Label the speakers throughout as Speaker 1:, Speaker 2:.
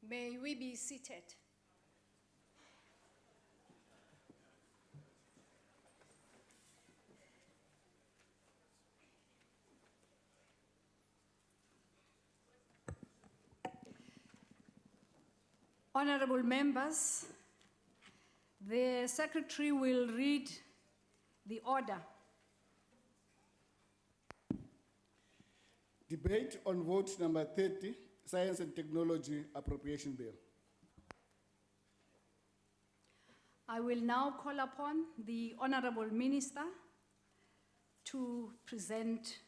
Speaker 1: May we be seated? Honorable members, the Secretary will read the order.
Speaker 2: Debate on vote number 30, Science and Technology Appropriation Bill.
Speaker 1: I will now call upon the Honorable Minister to present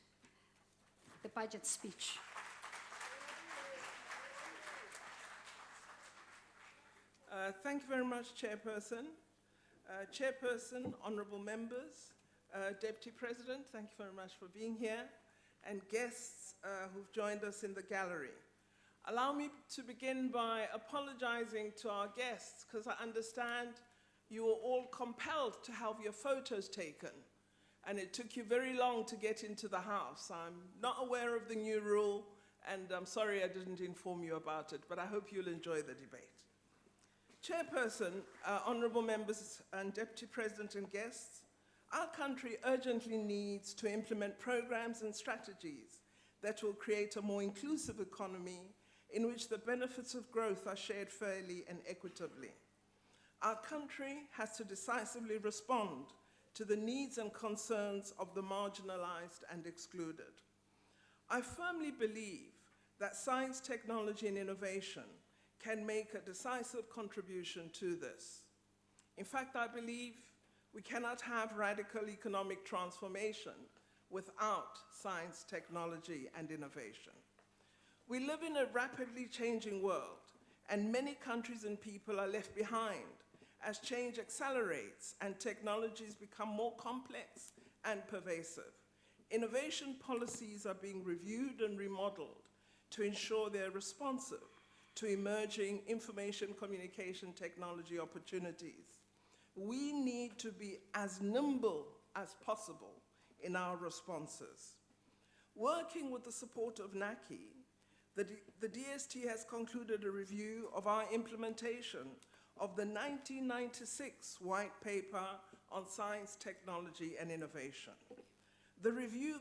Speaker 1: the budget speech.
Speaker 3: Thank you very much, Chairperson. Chairperson, honorable members, Deputy President, thank you very much for being here, and guests who've joined us in the gallery. Allow me to begin by apologizing to our guests, because I understand you were all compelled to have your photos taken, and it took you very long to get into the house. I'm not aware of the new rule, and I'm sorry I didn't inform you about it, but I hope you'll enjoy the debate. Chairperson, honorable members and Deputy President and guests, our country urgently needs to implement programs and strategies that will create a more inclusive economy in which the benefits of growth are shared fairly and equitably. Our country has to decisively respond to the needs and concerns of the marginalized and excluded. I firmly believe that science, technology, and innovation can make a decisive contribution to this. In fact, I believe we cannot have radical economic transformation without science, technology, and innovation. We live in a rapidly changing world, and many countries and people are left behind as change accelerates and technologies become more complex and pervasive. Innovation policies are being reviewed and remodeled to ensure they're responsive to emerging information communication technology opportunities. We need to be as nimble as possible in our responses. Working with the support of NACI, the DST has concluded a review of our implementation of the 1996 White Paper on Science, Technology, and Innovation. The review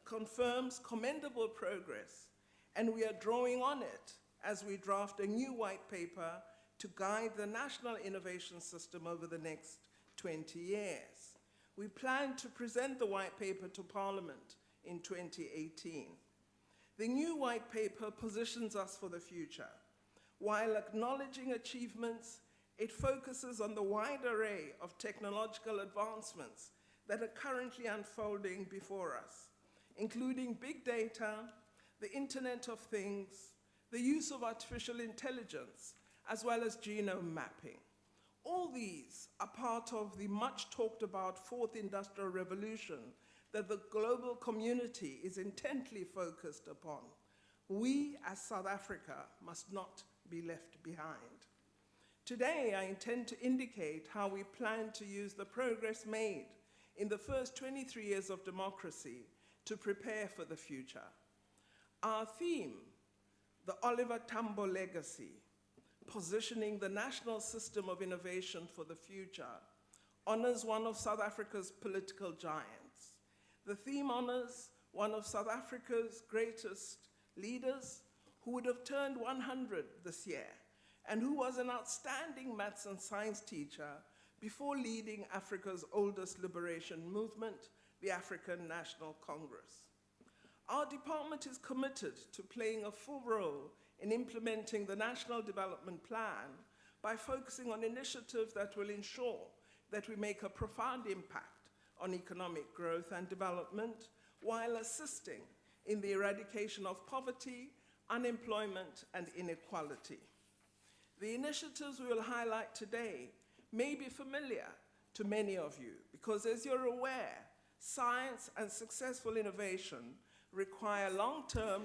Speaker 3: confirms commendable progress, and we are drawing on it as we draft a new white paper to guide the national innovation system over the next 20 years. We plan to present the white paper to Parliament in 2018. The new white paper positions us for the future. While acknowledging achievements, it focuses on the wide array of technological advancements that are currently unfolding before us, including big data, the Internet of Things, the use of artificial intelligence, as well as genome mapping. All these are part of the much talked about fourth industrial revolution that the global community is intently focused upon. We, as South Africa, must not be left behind. Today, I intend to indicate how we plan to use the progress made in the first 23 years of democracy to prepare for the future. Our theme, the Oliver Tambo legacy, positioning the national system of innovation for the future, honors one of South Africa's political giants. The theme honors one of South Africa's greatest leaders who would have turned 100 this year and who was an outstanding maths and science teacher before leading Africa's oldest liberation movement, the African National Congress. Our department is committed to playing a full role in implementing the National Development Plan by focusing on initiatives that will ensure that we make a profound impact on economic growth and development while assisting in the eradication of poverty, unemployment, and inequality. The initiatives we will highlight today may be familiar to many of you because, as you're aware, science and successful innovation require long-term,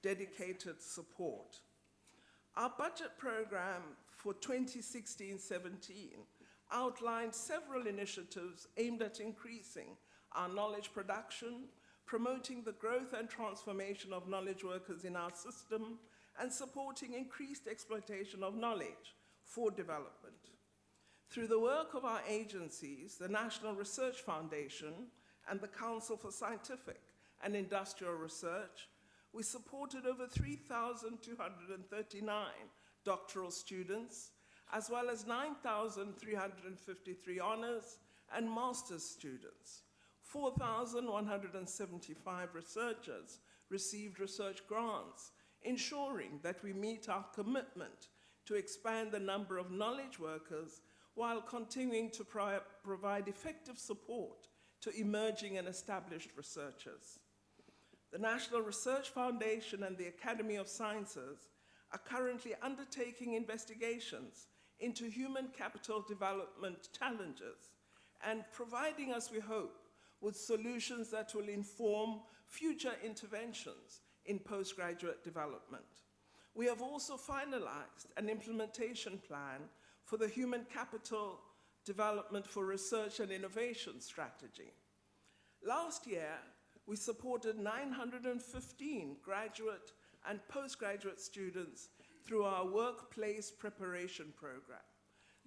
Speaker 3: dedicated support. Our budget program for 2016-17 outlined several initiatives aimed at increasing our knowledge production, promoting the growth and transformation of knowledge workers in our system, and supporting increased exploitation of knowledge for development. Through the work of our agencies, the National Research Foundation and the Council for Scientific and Industrial Research, we supported over 3,239 doctoral students, as well as 9,353 honors and master's students. 4,175 researchers received research grants, ensuring that we meet our commitment to expand the number of knowledge workers while continuing to provide effective support to emerging and established researchers. The National Research Foundation and the Academy of Sciences are currently undertaking investigations into human capital development challenges and providing us, we hope, with solutions that will inform future interventions in postgraduate development. We have also finalized an implementation plan for the Human Capital Development for Research and Innovation strategy. Last year, we supported 915 graduate and postgraduate students through our workplace preparation program,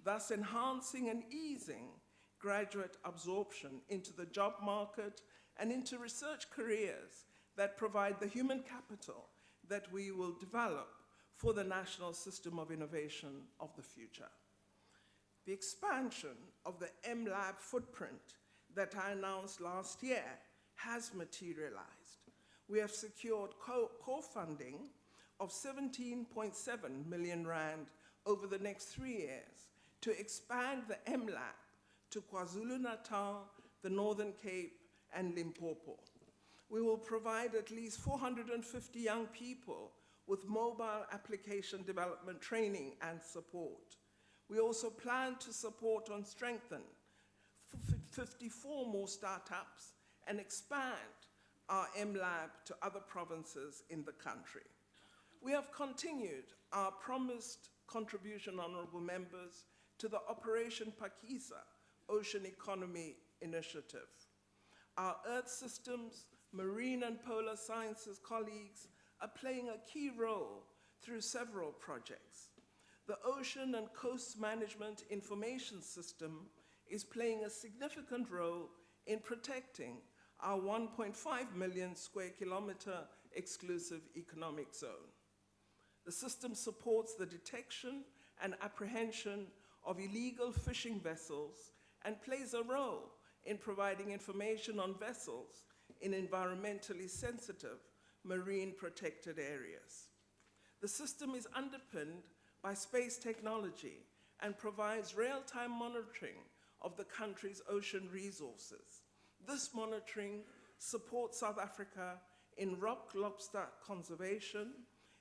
Speaker 3: thus enhancing and easing graduate absorption into the job market and into research careers that provide the human capital that we will develop for the national system of innovation of the future. The expansion of the MLab footprint that I announced last year has materialized. We have secured co-funding of 17.7 million rand over the next 3 years to expand the MLab to KwaZulu-Natal, the Northern Cape, and Limpopo. We will provide at least 450 young people with mobile application development training and support. We also plan to support and strengthen 54 more startups and expand our MLab to other provinces in the country. We have continued our promised contribution, honorable members, to the Operation Pakisa Ocean Economy Initiative. Our Earth Systems, Marine and Polar Sciences colleagues are playing a key role through several projects. The Ocean and Coast Management Information System is playing a significant role in protecting our 1.5 million square kilometer exclusive economic zone. The system supports the detection and apprehension of illegal fishing vessels and plays a role in providing information on vessels in environmentally sensitive marine protected areas. The system is underpinned by space technology and provides real-time monitoring of the country's ocean resources. This monitoring supports South Africa in rock lobster conservation,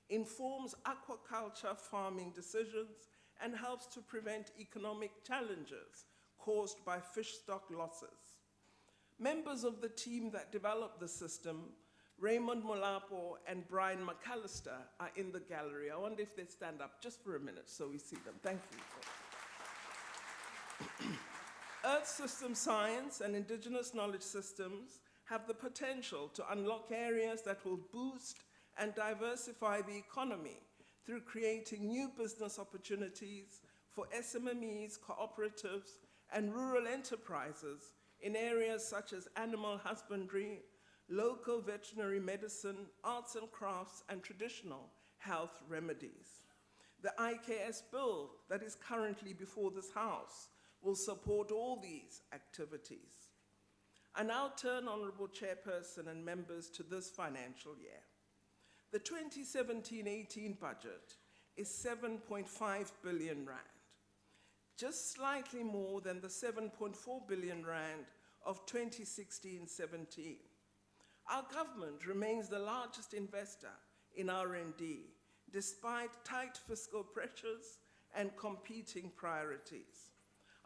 Speaker 3: informs aquaculture farming decisions, and helps to prevent economic challenges caused by fish stock losses. Members of the team that developed the system, Raymond Molapo and Brian McAllister, are in the gallery. I wonder if they stand up just for a minute so we see them. Thank you. Earth system science and indigenous knowledge systems have the potential to unlock areas that will boost and diversify the economy through creating new business opportunities for SMMEs, cooperatives, and rural enterprises in areas such as animal husbandry, local veterinary medicine, arts and crafts, and traditional health remedies. The IKS bill that is currently before this House will support all these activities. I now turn, Honorable Chairperson and members, to this financial year. The 2017-18 budget is 7.5 billion rand, just slightly more than the 7.4 billion rand of 2016-17. Our government remains the largest investor in R&D, despite tight fiscal pressures and competing priorities.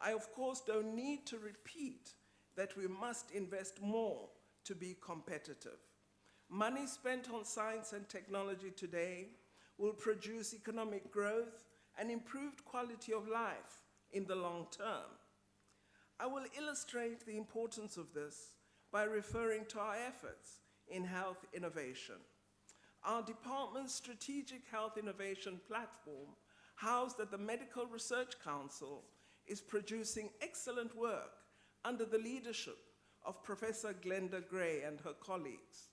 Speaker 3: I, of course, don't need to repeat that we must invest more to be competitive. Money spent on science and technology today will produce economic growth and improved quality of life in the long term. I will illustrate the importance of this by referring to our efforts in health innovation. our department's Strategic Health Innovation Platform, housed at the Medical Research Council, is producing excellent work under the leadership of Professor Glenda Gray and her colleagues.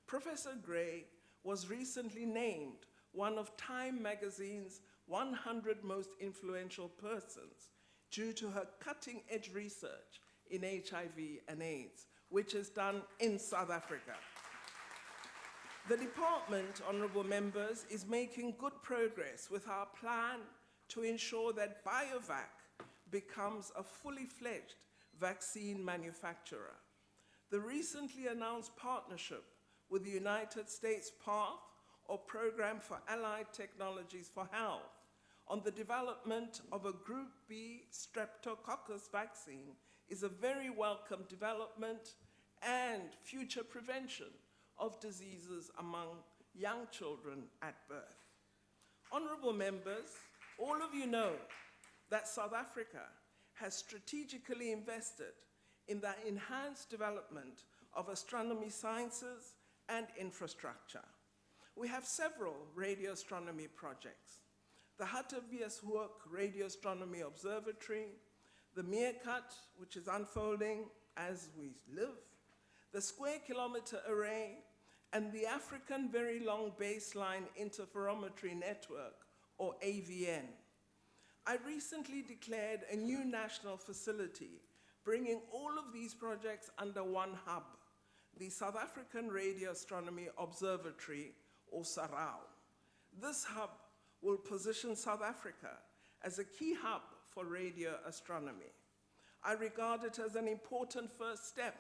Speaker 3: Professor Gray was recently named one of Time magazine's 100 most influential persons due to her cutting-edge research in HIV and AIDS, which is done in South Africa. The department, honorable members, is making good progress with our plan to ensure that BioVac becomes a fully fledged vaccine manufacturer. The recently announced partnership with the United States PATH, or Program for Allied Technologies for Health, on the development of a Group B streptococcus vaccine is a very welcome development and future prevention of diseases among young children at birth. Honorable members, all of you know that South Africa has strategically invested in the enhanced development of astronomy sciences and infrastructure. We have several radio astronomy projects: the Hartebeespoort Radio Astronomy Observatory, the Meerkat, which is unfolding as we live, the Square Kilometre Array, and the African Very Long Baseline Interferometry Network, or AVN. I recently declared a new national facility, bringing all of these projects under one hub, the South African Radio Astronomy Observatory, or SARAO. This hub will position South Africa as a key hub for radio astronomy. I regard it as an important first step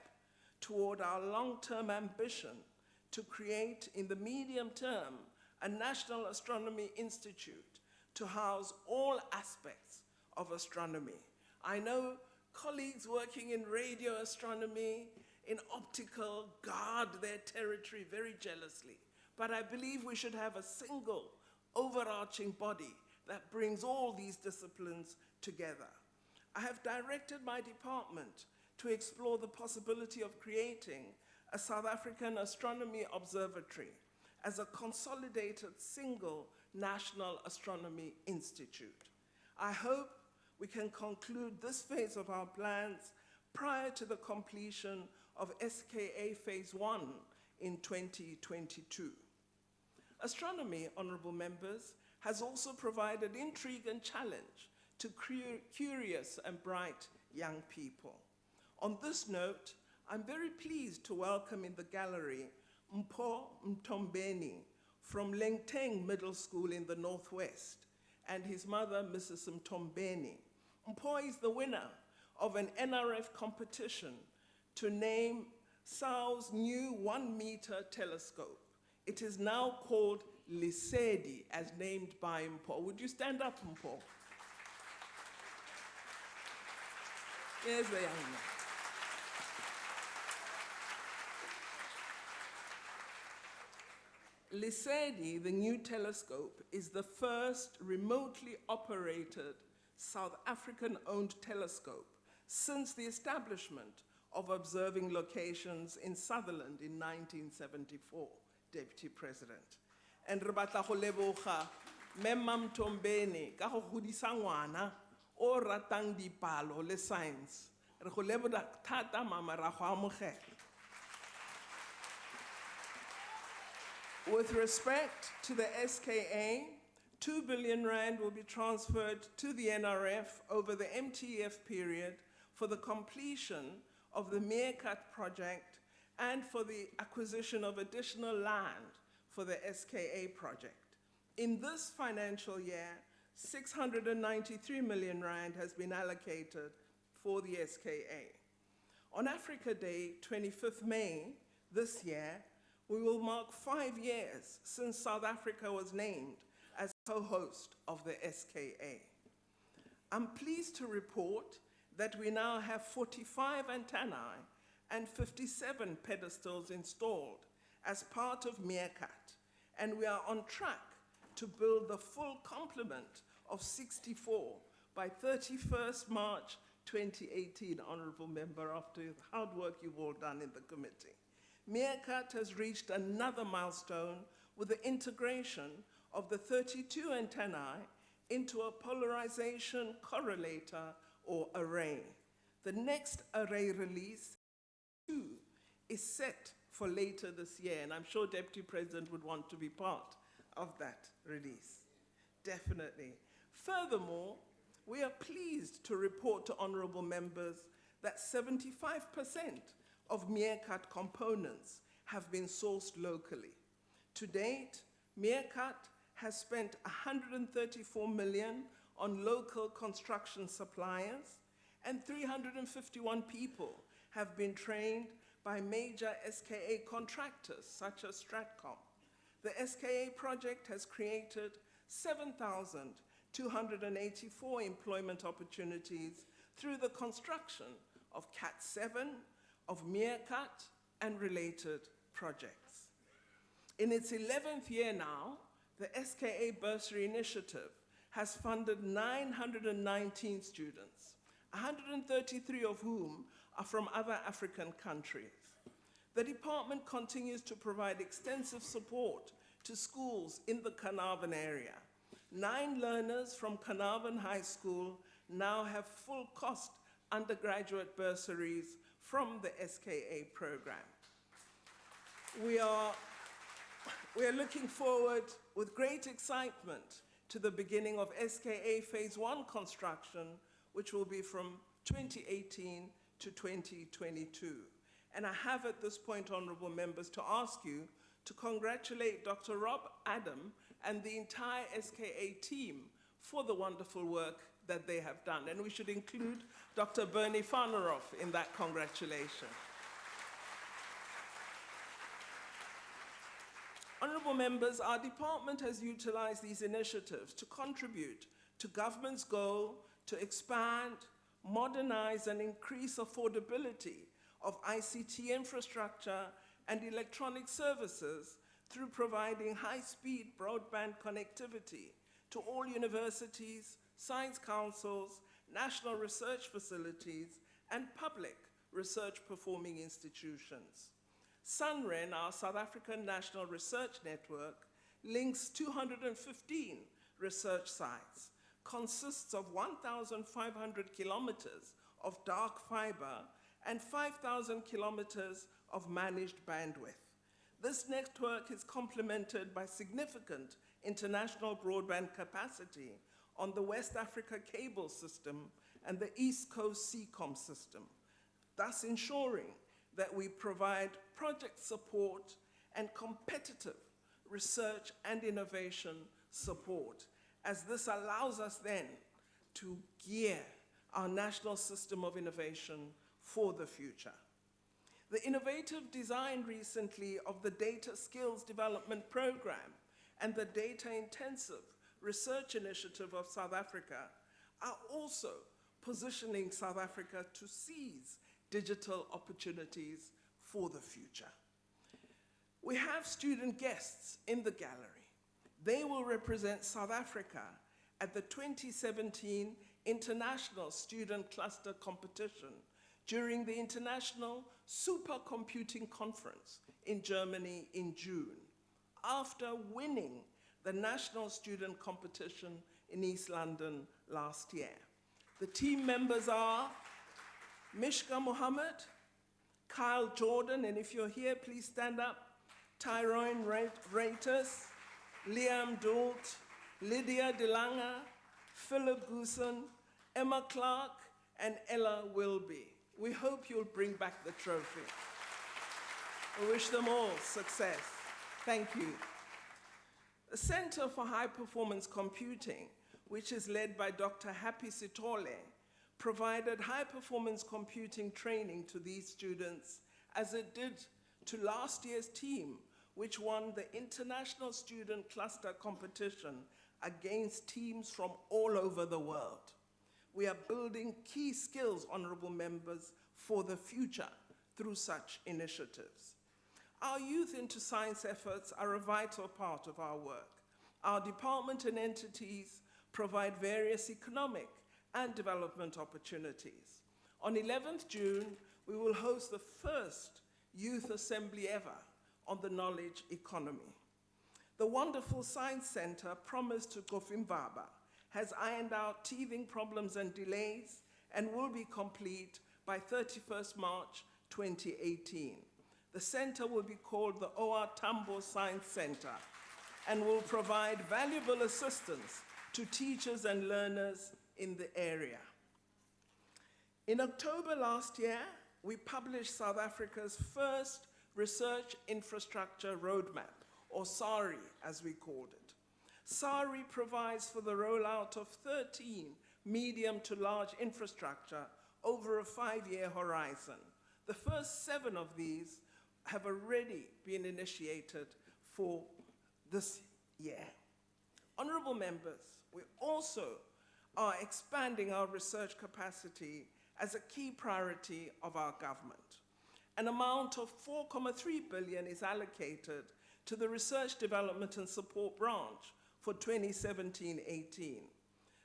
Speaker 3: toward our long-term ambition to create, in the medium term, a National Astronomy Institute to house all aspects of astronomy. I know colleagues working in radio astronomy, in optical, guard their territory very jealously, but I believe we should have a single overarching body that brings all these disciplines together. I have directed my department to explore the possibility of creating a South African Astronomy Observatory as a consolidated single National Astronomy Institute. I hope we can conclude this phase of our plans prior to the completion of SKA Phase 1 in 2022. Astronomy, honorable members, has also provided intrigue and challenge to curious and bright young people. On this note, I'm very pleased to welcome in the gallery Mpho Mtombeni from Lengteng Middle School in the Northwest, and his mother, Mrs. Mtombeni. Mpho is the winner of an NRF competition to name SAO's new 1-meter telescope. It is now called Lesedi, as named by Mpho. Would you stand up, Mpho? Here's the young man. Lesedi, the new telescope, is the first remotely operated South African-owned telescope since the establishment of observing locations in Sutherland in 1974, Deputy President. And re batla go leboga Mema Mtombeni ka go godisa ngwana o ratang dipalo le science. Re go leboga thata mama, ra go amogela. With respect to the SKA, 2 billion rand will be transferred to the NRF over the MTF period for the completion of the Meerkat project and for the acquisition of additional land for the SKA project. In this financial year, 693 million rand has been allocated for the SKA. On Africa Day, 25th May this year, we will mark 5 years since South Africa was named as co-host of the SKA. I'm pleased to report that we now have 45 antennae and 57 pedestals installed as part of Meerkat, and we are on track to build the full complement of 64 by 31st March 2018, honorable member, after the hard work you've all done in the committee. Meerkat has reached another milestone with the integration of the 32 antennae into a polarization correlator or array. The next array release, 2, is set for later this year, and I'm sure Deputy President would want to be part of that release. Definitely. Furthermore, we are pleased to report to honorable members that 75% of Meerkat components have been sourced locally. To date, Meerkat has spent 134 million on local construction suppliers, and 351 people have been trained by major SKA contractors such as Stratcom. The SKA project has created 7,284 employment opportunities through the construction of Cat 7, of Meerkat, and related projects. In its 11th year now, the SKA Bursary Initiative has funded 919 students, 133 of whom are from other African countries. The department continues to provide extensive support to schools in the Carnarvon area. 9 learners from Carnarvon High School now have full-cost undergraduate bursaries from the SKA program. We are looking forward with great excitement to the beginning of SKA Phase 1 construction, which will be from 2018 to 2022. And I have at this point, honorable members, to ask you to congratulate Dr. Rob Adam and the entire SKA team for the wonderful work that they have done. And we should include Dr. Bernie Farneroff in that congratulation. Honorable members, our department has utilized these initiatives to contribute to government's goal to expand, modernize, and increase affordability of ICT infrastructure and electronic services through providing high-speed broadband connectivity to all universities, science councils, national research facilities, and public research-performing institutions. SUNREN, our South African National Research Network, links 215 research sites, consists of 1,500 kilometers of dark fiber and 5,000 kilometers of managed bandwidth. This network is complemented by significant international broadband capacity on the West Africa cable system and the East Coast CCOM system, thus ensuring that we provide project support and competitive research and innovation support, as this allows us then to gear our national system of innovation for the future. The innovative design recently of the Data Skills Development Program and the Data Intensive Research Initiative of South Africa are also positioning South Africa to seize digital opportunities for the future. We have student guests in the gallery. They will represent South Africa at the 2017 International Student Cluster Competition during the International Supercomputing Conference in Germany in June, after winning the National Student Competition in East London last year. The team members are Mishka Mohammed, Kyle Jordan, and if you're here, please stand up, Tyrone Reiters, Liam Dalt, Lydia DeLanga, Philip Goosen, Emma Clark, and Ella Wilby. We hope you'll bring back the trophy. We wish them all success. Thank you. The Center for High Performance Computing, which is led by Dr. Happy Sitole, provided high-performance computing training to these students, as it did to last year's team, which won the International Student Cluster Competition against teams from all over the world. We are building key skills, honorable members, for the future through such initiatives. Our Youth into Science efforts are a vital part of our work. Our department and entities provide various economic and development opportunities. On 11th June, we will host the first youth assembly ever on the knowledge economy. The wonderful Science Center promised to Kofimbaba has ironed out teething problems and delays and will be complete by 31st March 2018. The center will be called the OR Tambo Science Center and will provide valuable assistance to teachers and learners in the area. In October last year, we published South Africa's first Research Infrastructure Roadmap, or SARI as we called it. SARI provides for the rollout of 13 medium to large infrastructure over a 5-year horizon. The first 7 of these have already been initiated for this year. Honorable members, we also are expanding our research capacity as a key priority of our government. An amount of 4.3 billion is allocated to the Research Development and Support branch for 2017-18.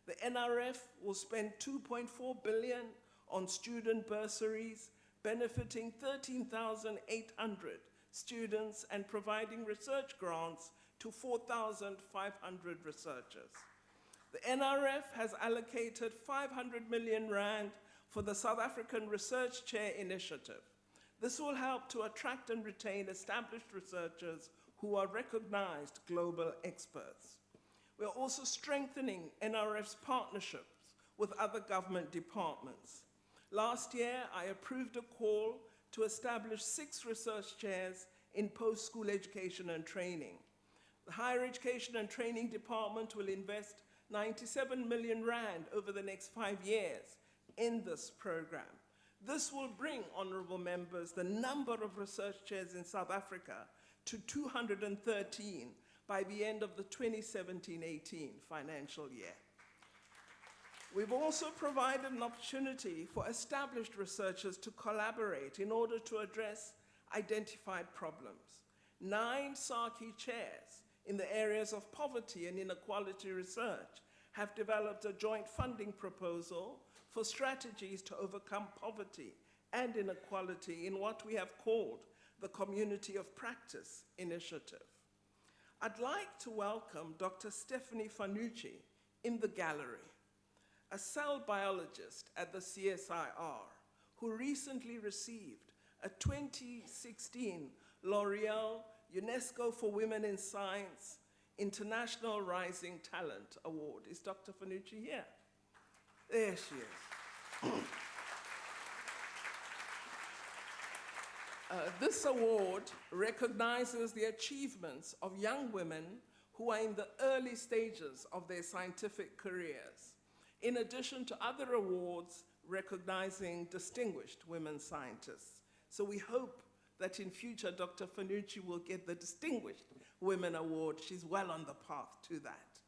Speaker 3: The NRF will spend 2.4 billion on student bursaries, benefiting 13,800 students and providing research grants to 4,500 researchers. The NRF has allocated 500 million rand for the South African Research Chair Initiative. This will help to attract and retain established researchers who are recognized global experts. We are also strengthening NRF's partnerships with other government departments. Last year, I approved a call to establish 6 research chairs in post-school education and training. The Higher Education and Training Department will invest 97 million rand over the next 5 years in this program. This will bring, honorable members, the number of research chairs in South Africa to 213 by the end of the 2017-18 financial year. We've also provided an opportunity for established researchers to collaborate in order to address identified problems. 9 SARCI chairs in the areas of poverty and inequality research have developed a joint funding proposal for strategies to overcome poverty and inequality in what we have called the Community of Practice Initiative. I'd like to welcome Dr. Stephanie Fanucci in the gallery, a cell biologist at the CSIR, who recently received a 2016 L'Oreal UNESCO for Women in Science International Rising Talent Award. Is Dr. Fanucci here? There she is. This award recognizes the achievements of young women who are in the early stages of their scientific careers, in addition to other awards recognizing distinguished women scientists. So we hope that in future, Dr. Fanucci will get the Distinguished Women Award. She's well on the path to that.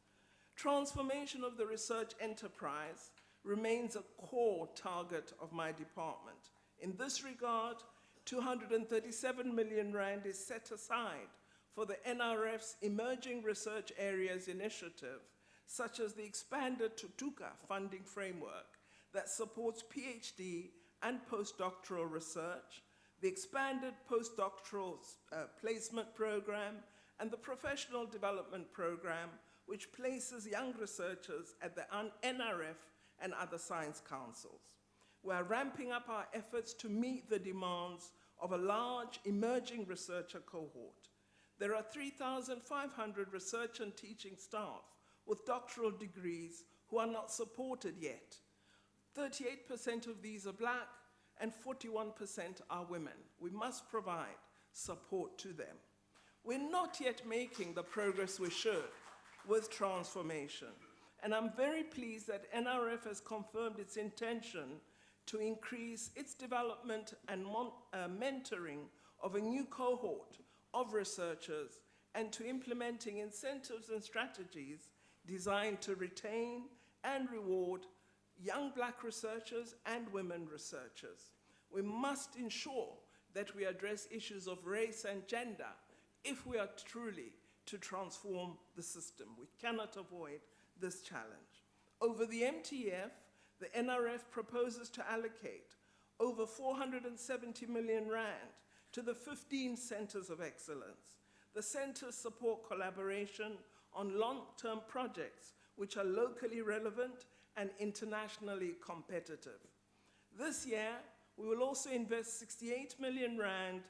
Speaker 3: Transformation of the research enterprise remains a core target of my department. In this regard, 237 million rand is set aside for the NRF's Emerging Research Areas Initiative, such as the expanded Tutuka funding framework that supports PhD and postdoctoral research, the expanded postdoctoral placement program, and the professional development program, which places young researchers at the NRF and other science councils. We are ramping up our efforts to meet the demands of a large emerging researcher cohort. There are 3,500 research and teaching staff with doctoral degrees who are not supported yet. 38% of these are Black and 41% are women. We must provide support to them. We're not yet making the progress we should with transformation. And I'm very pleased that NRF has confirmed its intention to increase its development and mentoring of a new cohort of researchers and to implementing incentives and strategies designed to retain and reward young Black researchers and women researchers. We must ensure that we address issues of race and gender if we are truly to transform the system. We cannot avoid this challenge. Over the MTF, the NRF proposes to allocate over 470 million rand to the 15 centers of excellence. the centers support collaboration on long-term projects which are locally relevant and internationally competitive. This year, we will also invest 68 million rand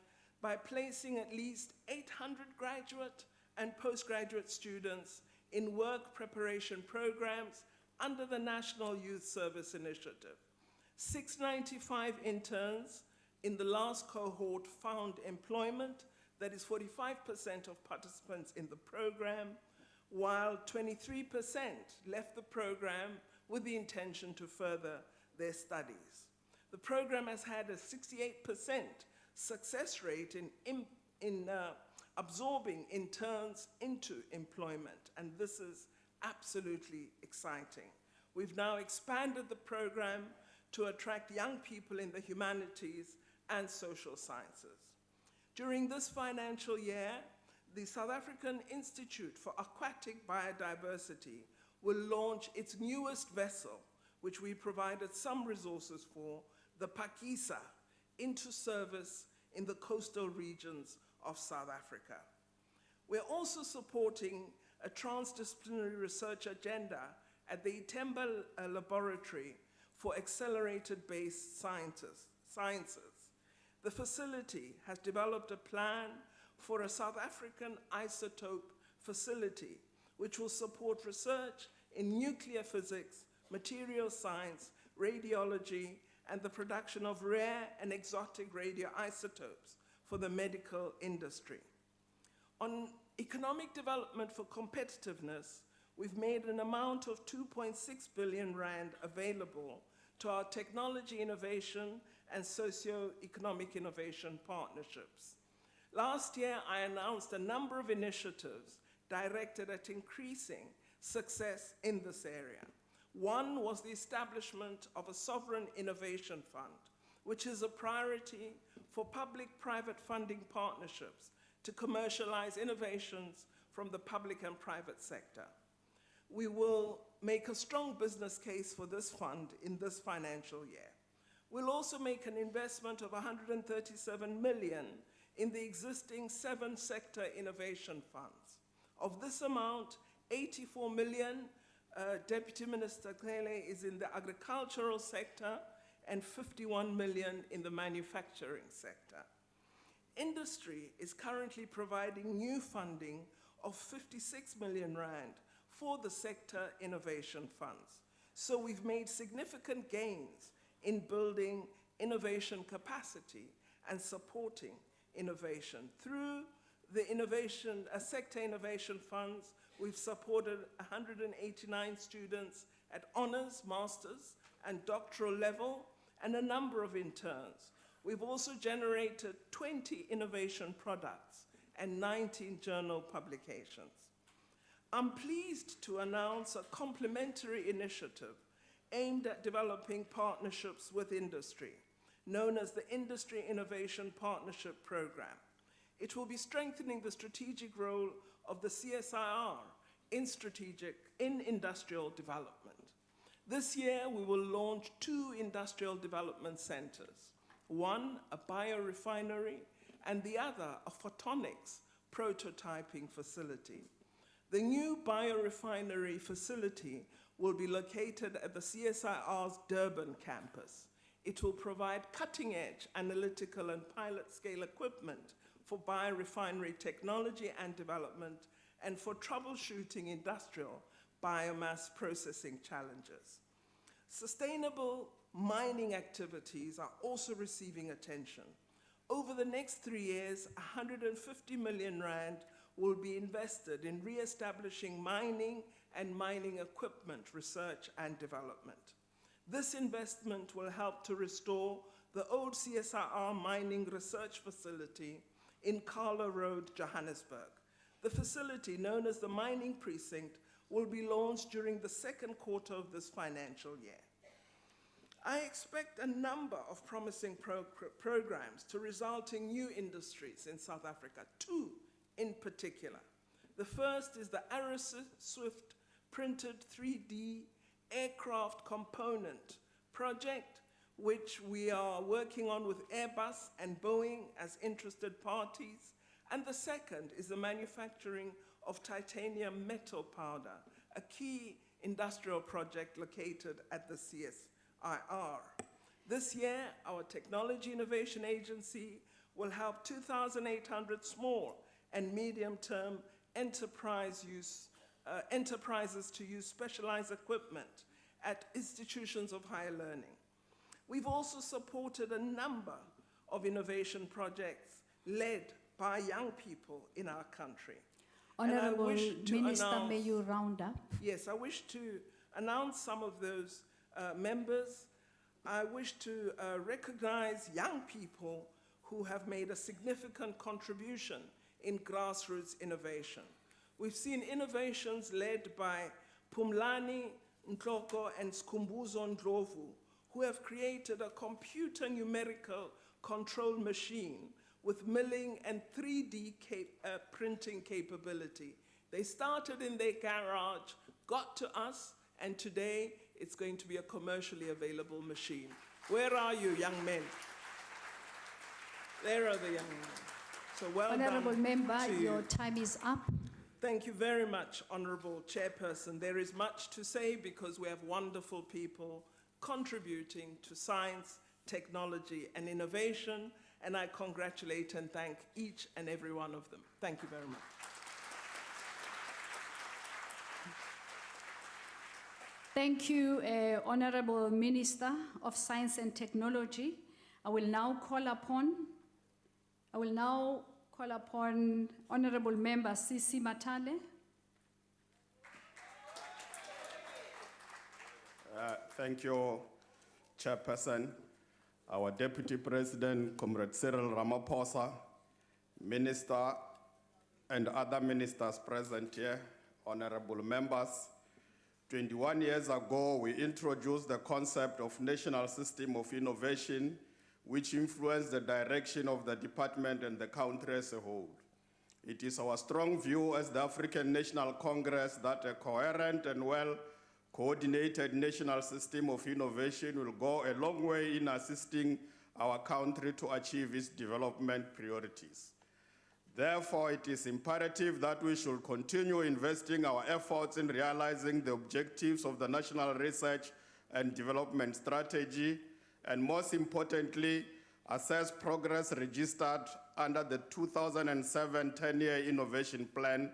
Speaker 3: by placing at least 800 graduate and postgraduate students in work preparation programs under the National Youth Service Initiative. 695 interns in the last cohort found employment, that is 45% of participants in the program, while 23% left the program with the intention to further their studies. The program has had a 68% success rate in absorbing interns into employment, and this is absolutely exciting. We've now expanded the program to attract young people in the humanities and social sciences. During this financial year, the South African Institute for Aquatic Biodiversity will launch its newest vessel, which we provided some resources for, the Pakisa, into service in the coastal regions of South Africa. We're also supporting a transdisciplinary research agenda at the Itemba Laboratory for accelerated-based sciences. The facility has developed a plan for a South African isotope facility, which will support research in nuclear physics, material science, radiology, and the production of rare and exotic radioisotopes for the medical industry. On economic development for competitiveness, we've made an amount of 2.6 billion rand available to our technology innovation and socio-economic innovation partnerships. Last year, I announced a number of initiatives directed at increasing success in this area. One was the establishment of a sovereign innovation fund, which is a priority for public-private funding partnerships to commercialize innovations from the public and private sector. We will make a strong business case for this fund in this financial year. We'll also make an investment of 137 million in the existing 7 sector innovation funds. Of this amount, 84 million, Deputy Minister Cele, is in the agricultural sector and 51 million in the manufacturing sector. Industry is currently providing new funding of 56 million rand for the sector innovation funds. So we've made significant gains in building innovation capacity and supporting innovation. Through the sector innovation funds, we've supported 189 students at honors, masters, and doctoral level, and a number of interns. We've also generated 20 innovation products and 19 journal publications. I'm pleased to announce a complementary initiative aimed at developing partnerships with industry, known as the Industry Innovation Partnership Program. It will be strengthening the strategic role of the CSIR in industrial development. This year, we will launch 2 industrial development centers, one a biorefinery and the other a photonics prototyping facility. The new biorefinery facility will be located at the CSIR's Durban campus. It will provide cutting-edge analytical and pilot-scale equipment for biorefinery technology and development and for troubleshooting industrial biomass processing challenges. Sustainable mining activities are also receiving attention. Over the next 3 years, 150 million rand will be invested in re-establishing mining and mining equipment research and development. This investment will help to restore the old CSIR mining research facility in Carlo Road, Johannesburg. The facility, known as the Mining Precinct, will be launched during the second quarter of this financial year. I expect a number of promising programs to result in new industries in South Africa, 2 in particular. The first is the Swift printed 3D aircraft component project, which we are working on with Airbus and Boeing as interested parties, And the second is the manufacturing of titanium metal powder, a key industrial project located at the CSIR. This year, our Technology Innovation Agency will help 2,800 small and medium-term enterprises to use specialized equipment at institutions of higher learning. We've also supported a number of innovation projects led by young people in our country.
Speaker 1: Honorable
Speaker 3: wish to
Speaker 1: Minister,
Speaker 3: announce-
Speaker 1: may you round up?
Speaker 3: Yes, I wish to announce some of those members. I wish to recognize young people who have made a significant contribution in grassroots innovation. We've seen innovations led by Pumlani Ntloko and Skumbuzo Ndlovu, who have created a computer numerical control machine with milling and 3D printing capability. They started in their garage, got to us, and today it's going to be a commercially available machine. Where are you, young men? There are the young men. So well
Speaker 1: Honorable
Speaker 3: done
Speaker 1: Member,
Speaker 3: to you.
Speaker 1: your time is up.
Speaker 3: Thank you very much, Honorable Chairperson. There is much to say because we have wonderful people contributing to science, technology, and innovation, and I congratulate and thank each and every one of them. Thank you very much.
Speaker 1: Thank you, Honorable Minister of Science and Technology. I will now call upon Honorable Member Sisi Matale.
Speaker 4: Thank you, Chairperson. Our Deputy President, Comrade Cyril Ramaphosa, Minister, and other ministers present here, honorable members. 21 years ago, we introduced the concept of National System of Innovation, which influenced the direction of the department and the country as a whole. It is our strong view as the African National Congress that a coherent and well-coordinated national system of innovation will go a long way in assisting our country to achieve its development priorities. Therefore, it is imperative that we should continue investing our efforts in realizing the objectives of the National Research and Development Strategy, and most importantly, assess progress registered under the 2007 10-year innovation plan,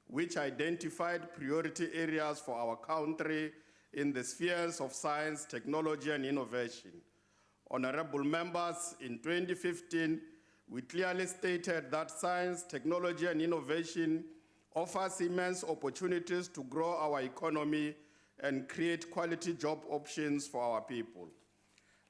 Speaker 4: which identified priority areas for our country in the spheres of science, technology, and innovation. Honorable members, in 2015, we clearly stated that science, technology, and innovation offers immense opportunities to grow our economy and create quality job options for our people.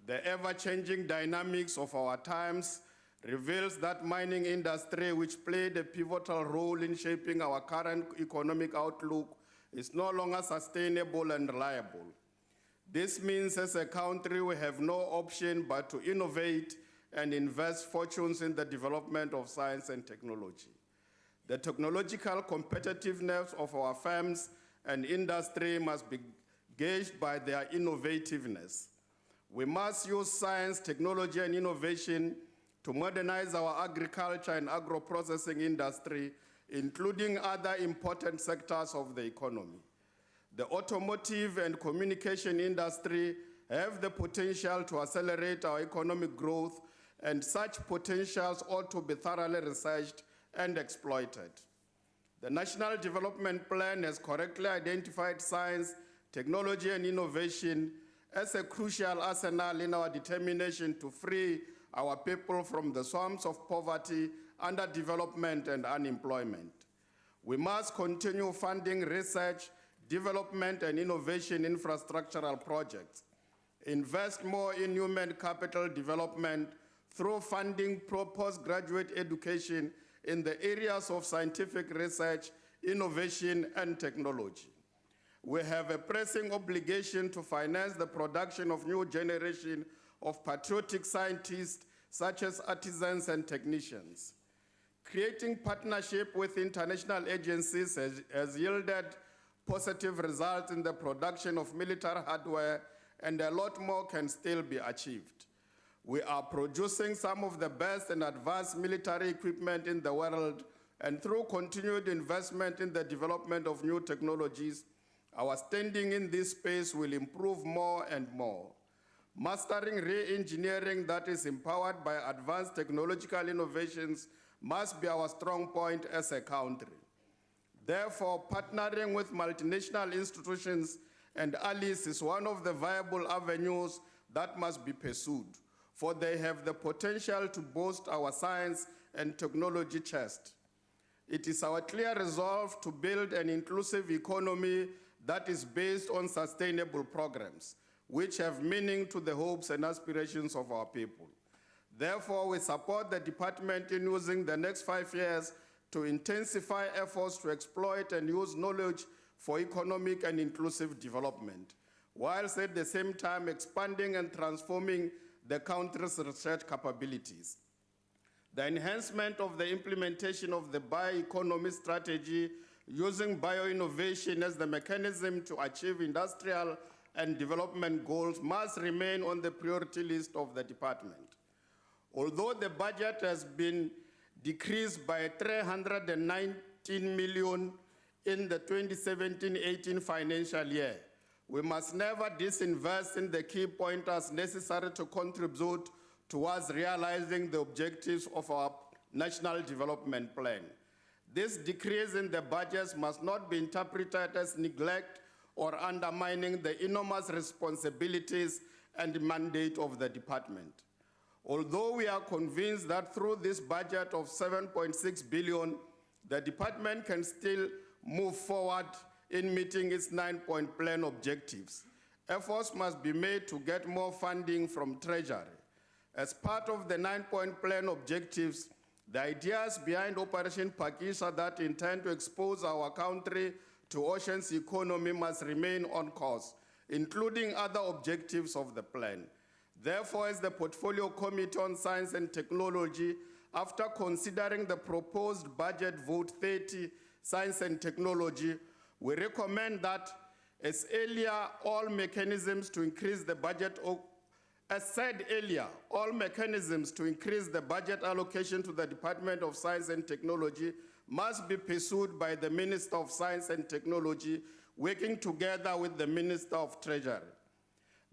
Speaker 4: The ever-changing dynamics of our times reveals that mining industry, which played a pivotal role in shaping our current economic outlook, is no longer sustainable and reliable. This means as a country we have no option but to innovate and invest fortunes in the development of science and technology. The technological competitiveness of our firms and industry must be gauged by their innovativeness. We must use science, technology, and innovation to modernize our agriculture and agro-processing industry, including other important sectors of the economy. The automotive and communication industry have the potential to accelerate our economic growth, and such potentials ought to be thoroughly researched and exploited. The National Development Plan has correctly identified science, technology, and innovation as a crucial arsenal in our determination to free our people from the swamps of poverty, underdevelopment, and unemployment. We must continue funding research, development, and innovation infrastructural projects, invest more in human capital development through funding postgraduate education in the areas of scientific research, innovation, and technology. We have a pressing obligation to finance the production of new generation of patriotic scientists, such as artisans and technicians. Creating partnership with international agencies has yielded positive results in the production of military hardware, and a lot more can still be achieved. We are producing some of the best and advanced military equipment in the world, and through continued investment in the development of new technologies, our standing in this space will improve more and more. Mastering re-engineering that is empowered by advanced technological innovations must be our strong point as a country. Therefore, partnering with multinational institutions and allies is one of the viable avenues that must be pursued, for they have the potential to boost our science and technology chest. It is our clear resolve to build an inclusive economy that is based on sustainable programs, which have meaning to the hopes and aspirations of our people. Therefore, we support the department in using the next 5 years to intensify efforts to exploit and use knowledge for economic and inclusive development, whilst at the same time expanding and transforming the country's research capabilities. The enhancement of the implementation of the bioeconomy strategy using bioinnovation as the mechanism to achieve industrial and development goals must remain on the priority list of the department. Although the budget has been decreased by 319 million in the 2017-18 financial year, we must never disinvest in the key pointers necessary to contribute towards realizing the objectives of our National Development Plan. This decrease in the budgets must not be interpreted as neglect or undermining the enormous responsibilities and mandate of the department. Although we are convinced that through this budget of 7.6 billion, the department can still move forward in meeting its 9-point plan objectives, efforts must be made to get more funding from Treasury. As part of the 9-point plan objectives, the ideas behind Operation Pakisha that intend to expose our country to ocean's economy must remain on course, including other objectives of the plan. Therefore, as the Portfolio Committee on Science and Technology, after considering the proposed budget vote 30, Science and Technology, we recommend that as earlier, all mechanisms to increase the budget As said earlier, all mechanisms to increase the budget allocation to the Department of Science and Technology must be pursued by the Minister of Science and Technology, working together with the Minister of Treasury.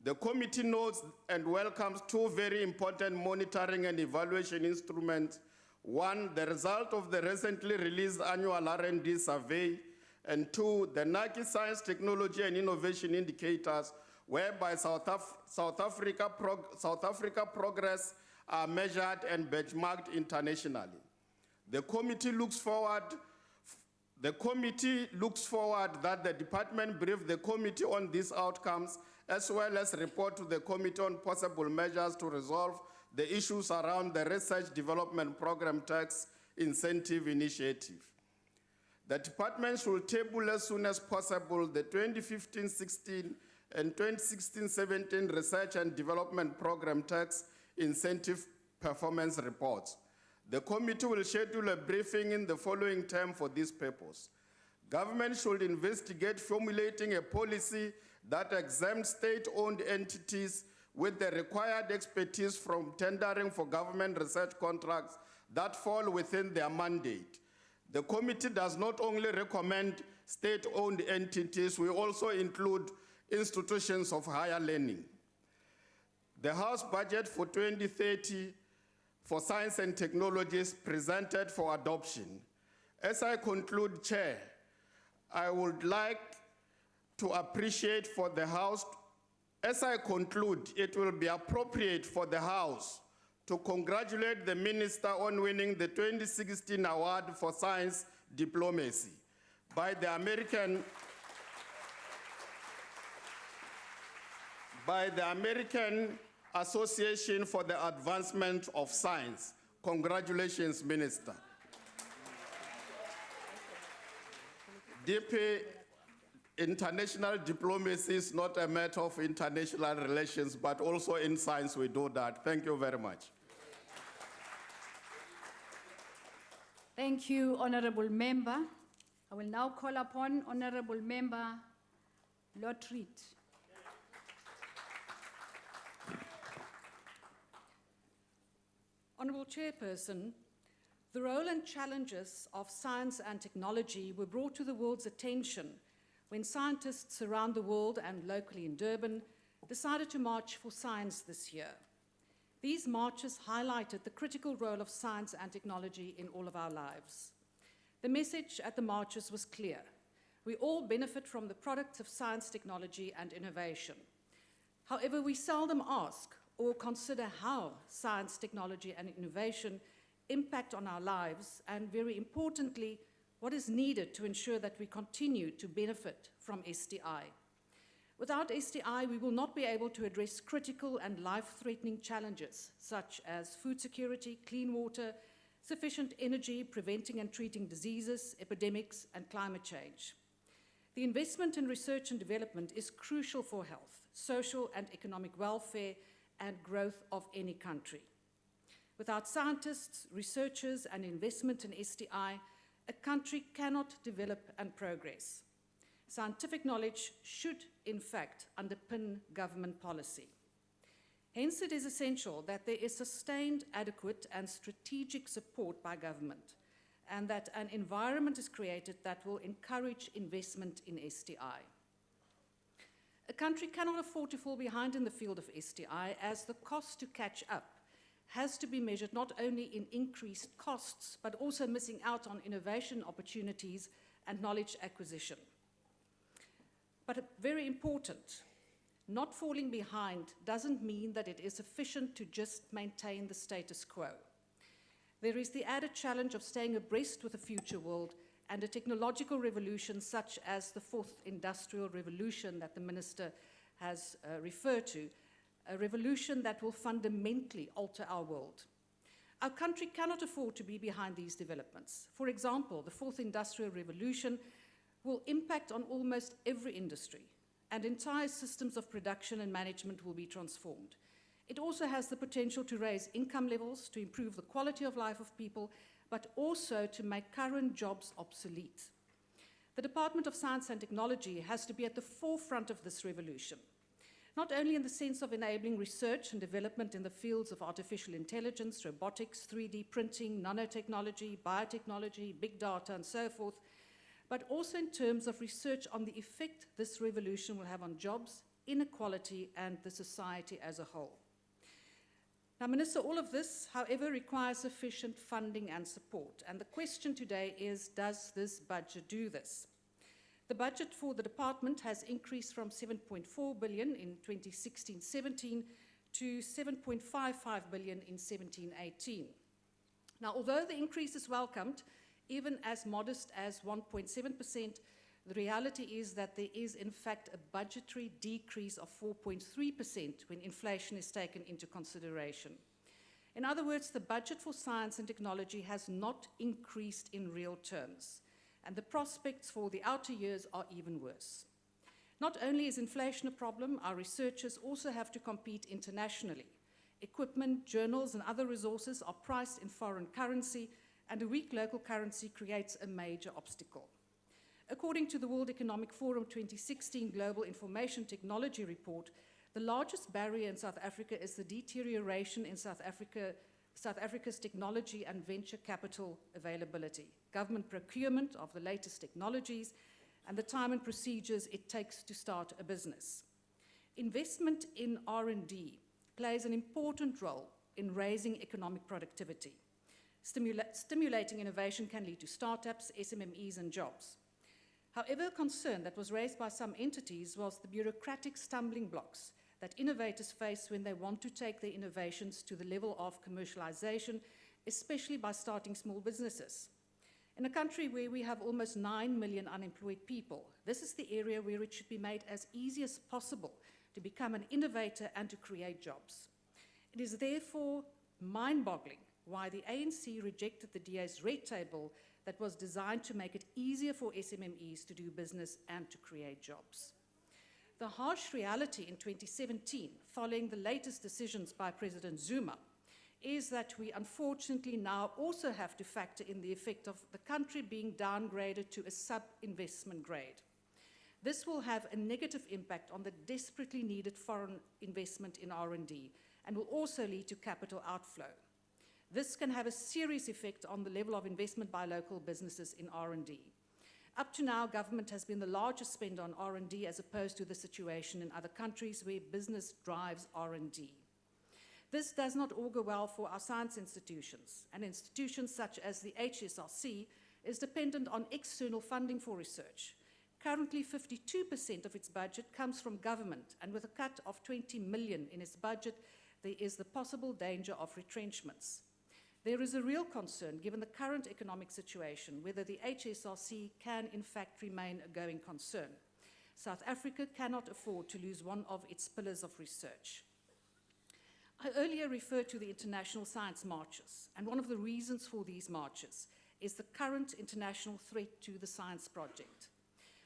Speaker 4: The committee notes and welcomes two very important monitoring and evaluation instruments. One, the result of the recently released annual R&D survey, and two, the NACI Science, Technology and Innovation Indicators, whereby South Africa progress are measured and benchmarked internationally. The committee looks forward that the department brief the committee on these outcomes, as well as report to the committee on possible measures to resolve the issues around the Research Development Program Tax Incentive Initiative. The department should table as soon as possible the 2015-16 and 2016-17 Research and Development Program Tax Incentive Performance Reports. The committee will schedule a briefing in the following term for this purpose. Government should investigate formulating a policy that exempts state-owned entities with the required expertise from tendering for government research contracts that fall within their mandate. The committee does not only recommend state-owned entities, we also include institutions of higher learning. The House budget for 2030 for science and technology is presented for adoption. As I conclude, Chair, I would like to appreciate for the House, as I conclude, it will be appropriate for the House to congratulate the Minister on winning the 2016 Award for Science Diplomacy by the American Association for the Advancement of Science. Congratulations, Minister. DP, international diplomacy is not a matter of international relations, but also in science we do that. Thank you very much.
Speaker 1: Thank you, Honorable Member. I will now call upon Honorable Member Lord Reed.
Speaker 5: Honourable Chairperson, the role and challenges of science and technology were brought to the world's attention when scientists around the world and locally in Durban decided to march for science this year. These marches highlighted the critical role of science and technology in all of our lives. The message at the marches was clear. We all benefit from the products of science, technology, and innovation. However, we seldom ask or consider how science, technology, and innovation impact on our lives, and very importantly, what is needed to ensure that we continue to benefit from STI. Without STI, we will not be able to address critical and life-threatening challenges such as food security, clean water, sufficient energy, preventing and treating diseases, epidemics, and climate change. The investment in research and development is crucial for health, social and economic welfare, and growth of any country. Without scientists, researchers, and investment in STI, a country cannot develop and progress. Scientific knowledge should, in fact, underpin government policy. Hence, it is essential that there is sustained, adequate, and strategic support by government, and that an environment is created that will encourage investment in STI. A country cannot afford to fall behind in the field of STI, as the cost to catch up has to be measured not only in increased costs, but also missing out on innovation opportunities and knowledge acquisition. But very important, not falling behind doesn't mean that it is sufficient to just maintain the status quo. There is the added challenge of staying abreast with the future world and a technological revolution such as the fourth industrial revolution that the Minister has referred to, a revolution that will fundamentally alter our world. Our country cannot afford to be behind these developments. For example, the fourth industrial revolution will impact on almost every industry, and entire systems of production and management will be transformed. It also has the potential to raise income levels, to improve the quality of life of people, but also to make current jobs obsolete. The Department of Science and Technology has to be at the forefront of this revolution, not only in the sense of enabling research and development in the fields of artificial intelligence, robotics, 3D printing, nanotechnology, biotechnology, big data, and so forth, but also in terms of research on the effect this revolution will have on jobs, inequality, and the society as a whole. Now, Minister, all of this, however, requires sufficient funding and support. And the question today is, does this budget do this? The budget for the department has increased from 7.4 billion in 2016-17 to 7.55 billion in 17-18. Now, although the increase is welcomed, even as modest as 1.7%, the reality is that there is, in fact, a budgetary decrease of 4.3% when inflation is taken into consideration. In other words, the budget for science and technology has not increased in real terms, and the prospects for the outer years are even worse. Not only is inflation a problem, our researchers also have to compete internationally. Equipment, journals, and other resources are priced in foreign currency, and a weak local currency creates a major obstacle. According to the World Economic Forum 2016 Global Information Technology Report, the largest barrier in South Africa is the deterioration in South Africa's technology and venture capital availability, government procurement of the latest technologies, and the time and procedures it takes to start a business. Investment in R&D plays an important role in raising economic productivity. Stimulating innovation can lead to startups, SMMEs, and jobs. However, a concern that was raised by some entities was the bureaucratic stumbling blocks that innovators face when they want to take their innovations to the level of commercialization, especially by starting small businesses. In a country where we have almost 9 million unemployed people, this is the area where it should be made as easy as possible to become an innovator and to create jobs. It is therefore mind-boggling why the ANC rejected the DA's red table that was designed to make it easier for SMMEs to do business and to create jobs. The harsh reality in 2017, following the latest decisions by President Zuma, is that we unfortunately now also have to factor in the effect of the country being downgraded to a sub-investment grade. This will have a negative impact on the desperately needed foreign investment in R&D and will also lead to capital outflow. This can have a serious effect on the level of investment by local businesses in R&D. Up to now, government has been the largest spender on R&D as opposed to the situation in other countries where business drives R&D. This does not augur well for our science institutions, and institutions such as the HSRC is dependent on external funding for research. Currently, 52% of its budget comes from government, and with a cut of 20 million in its budget, there is the possible danger of retrenchments. There is a real concern, given the current economic situation, whether the HSRC can in fact remain a going concern. South Africa cannot afford to lose one of its pillars of research. I earlier referred to the international science marches, and one of the reasons for these marches is the current international threat to the science project.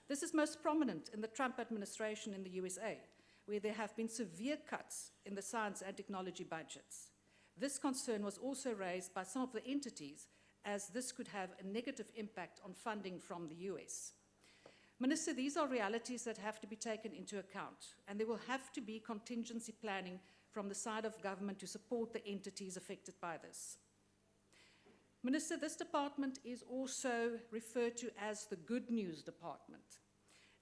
Speaker 5: This is most prominent in the Trump administration in the USA, where there have been severe cuts in the science and technology budgets. This concern was also raised by some of the entities, as this could have a negative impact on funding from the US. Minister, these are realities that have to be taken into account, and there will have to be contingency planning from the side of government to support the entities affected by this. Minister, this department is also referred to as the Good News Department.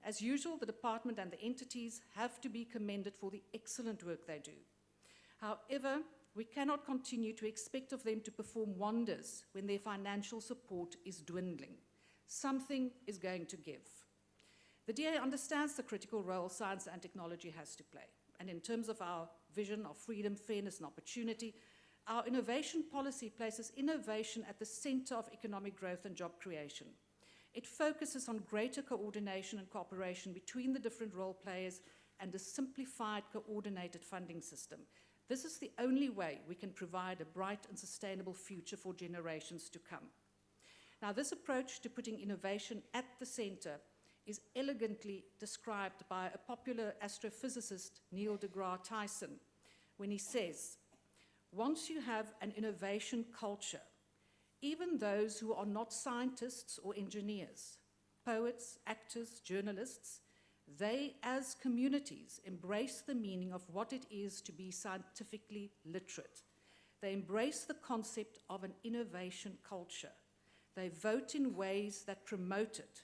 Speaker 5: As usual, the department and the entities have to be commended for the excellent work they do. However, we cannot continue to expect of them to perform wonders when their financial support is dwindling. Something is going to give. The DA understands the critical role science and technology has to play. And in terms of our vision of freedom, fairness, and opportunity, our innovation policy places innovation at the center of economic growth and job creation. It focuses on greater coordination and cooperation between the different role players and a simplified, coordinated funding system. This is the only way we can provide a bright and sustainable future for generations to come. Now, this approach to putting innovation at the center is elegantly described by a popular astrophysicist, Neil deGrasse Tyson, when he says, "Once you have an innovation culture, even those who are not scientists or engineers, poets, actors, journalists, they as communities embrace the meaning of what it is to be scientifically literate. They embrace the concept of an innovation culture. They vote in ways that promote it.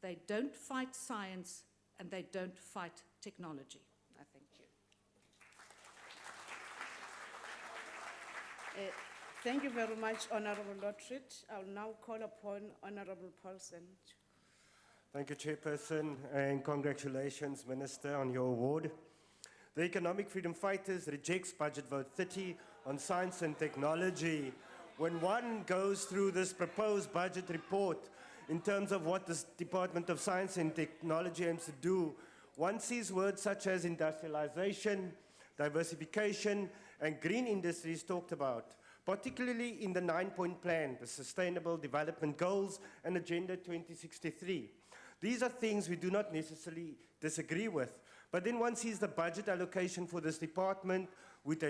Speaker 5: They don't fight science, and they don't fight technology." I thank you.
Speaker 6: Thank you very much, Honorable Lotrit. I'll now call upon Honorable Paulsen.
Speaker 7: Thank you, Chairperson, and congratulations, Minister, on your award. The Economic Freedom Fighters rejects Budget Vote 30 on science and technology. When one goes through this proposed budget report in terms of what this Department of Science and Technology aims to do, one sees words such as industrialization, diversification, and green industries talked about, particularly in the 9-point plan, the Sustainable Development Goals and Agenda 2063. These are things we do not necessarily disagree with, but then one sees the budget allocation for this department, which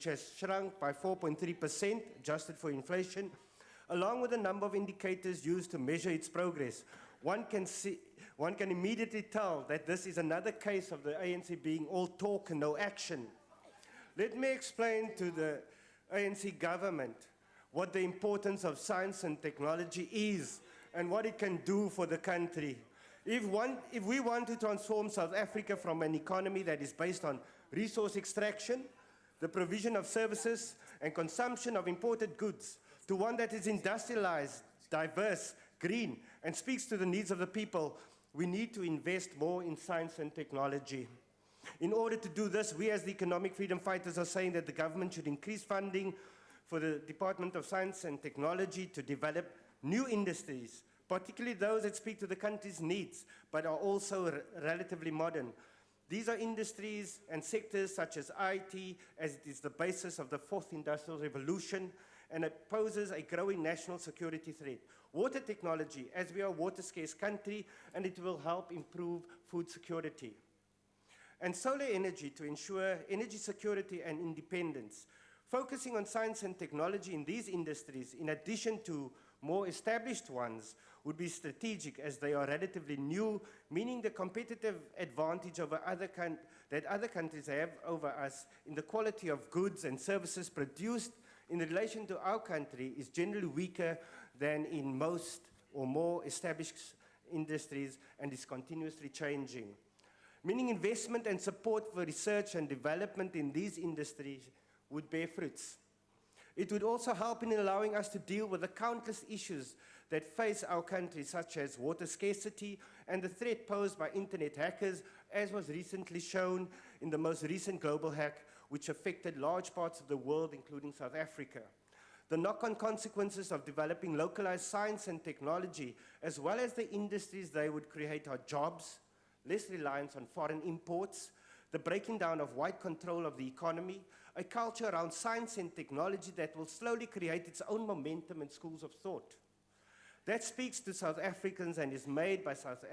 Speaker 7: has shrunk by 4.3%, adjusted for inflation, along with a number of indicators used to measure its progress. One can immediately tell that this is another case of the ANC being all talk and no action. Let me explain to the ANC government what the importance of science and technology is and what it can do for the country. If we want to transform South Africa from an economy that is based on resource extraction, the provision of services, and consumption of imported goods, to one that is industrialized, diverse, green, and speaks to the needs of the people, we need to invest more in science and technology. In order to do this, we as the Economic Freedom Fighters are saying that the government should increase funding for the Department of Science and Technology to develop new industries, particularly those that speak to the country's needs, but are also relatively modern. These are industries and sectors such as IT, as it is the basis of the fourth industrial revolution, and it poses a growing national security threat. Water technology, as we are a water-scarce country, and it will help improve food security. And solar energy to ensure energy security and independence. Focusing on science and technology in these industries, in addition to more established ones, would be strategic as they are relatively new, meaning the competitive advantage over that other countries have over us in the quality of goods and services produced in relation to our country is generally weaker than in most or more established industries and is continuously changing. Meaning investment and support for research and development in these industries would bear fruits. It would also help in allowing us to deal with the countless issues that face our country, such as water scarcity and the threat posed by internet hackers, as was recently shown in the most recent global hack, which affected large parts of the world, including South Africa. The knock-on consequences of developing localized science and technology, as well as the industries they would create, are jobs, less reliance on foreign imports, the breaking down of white control of the economy, a culture around science and technology that will slowly create its own momentum and schools of thought. That speaks to South Africans and is made by South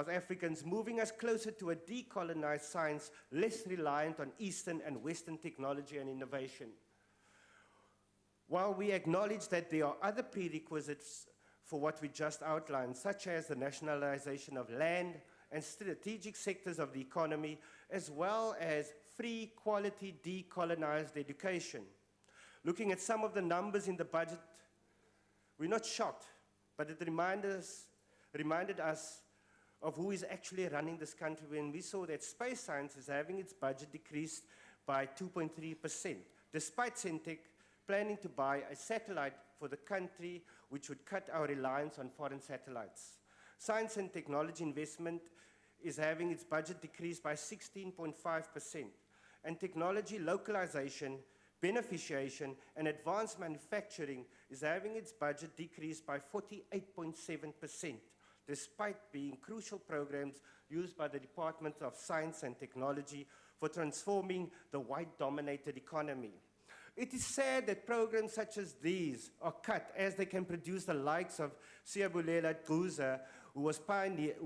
Speaker 7: Africans, moving us closer to a decolonized science, less reliant on Eastern and Western technology and innovation. While we acknowledge that there are other prerequisites for what we just outlined, such as the nationalization of land and strategic sectors of the economy, as well as free, quality, decolonized education. Looking at some of the numbers in the budget, we're not shocked, but it reminded us of who is actually running this country when we saw that space science is having its budget decreased by 2.3%, despite Centec planning to buy a satellite for the country which would cut our reliance on foreign satellites. Science and technology investment is having its budget decreased by 16.5%, and technology localization, beneficiation, and advanced manufacturing is having its budget decreased by 48.7%, despite being crucial programs used by the Department of Science and Technology for transforming the white-dominated economy. It is sad that programs such as these are cut, as they can produce the likes of Siyabulela Guza, who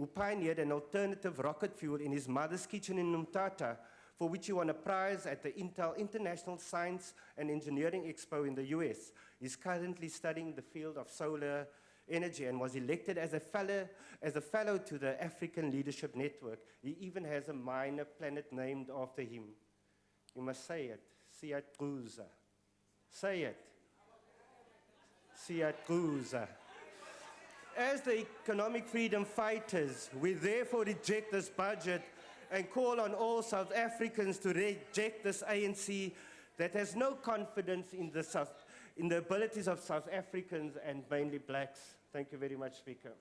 Speaker 7: pioneered an alternative rocket fuel in his mother's kitchen in Umtata, for which he won a prize at the Intel International Science and Engineering Expo in the US. He's currently studying the field of solar energy and was elected as a fellow to the African Leadership Network. He even has a minor planet named after him. You must say it, Siyabulela. Say it. Siyabulela. As the economic freedom fighters, we therefore reject this budget and call on all South Africans to reject this ANC that has no confidence in the abilities of South Africans and mainly blacks. Thank you very much, Speaker.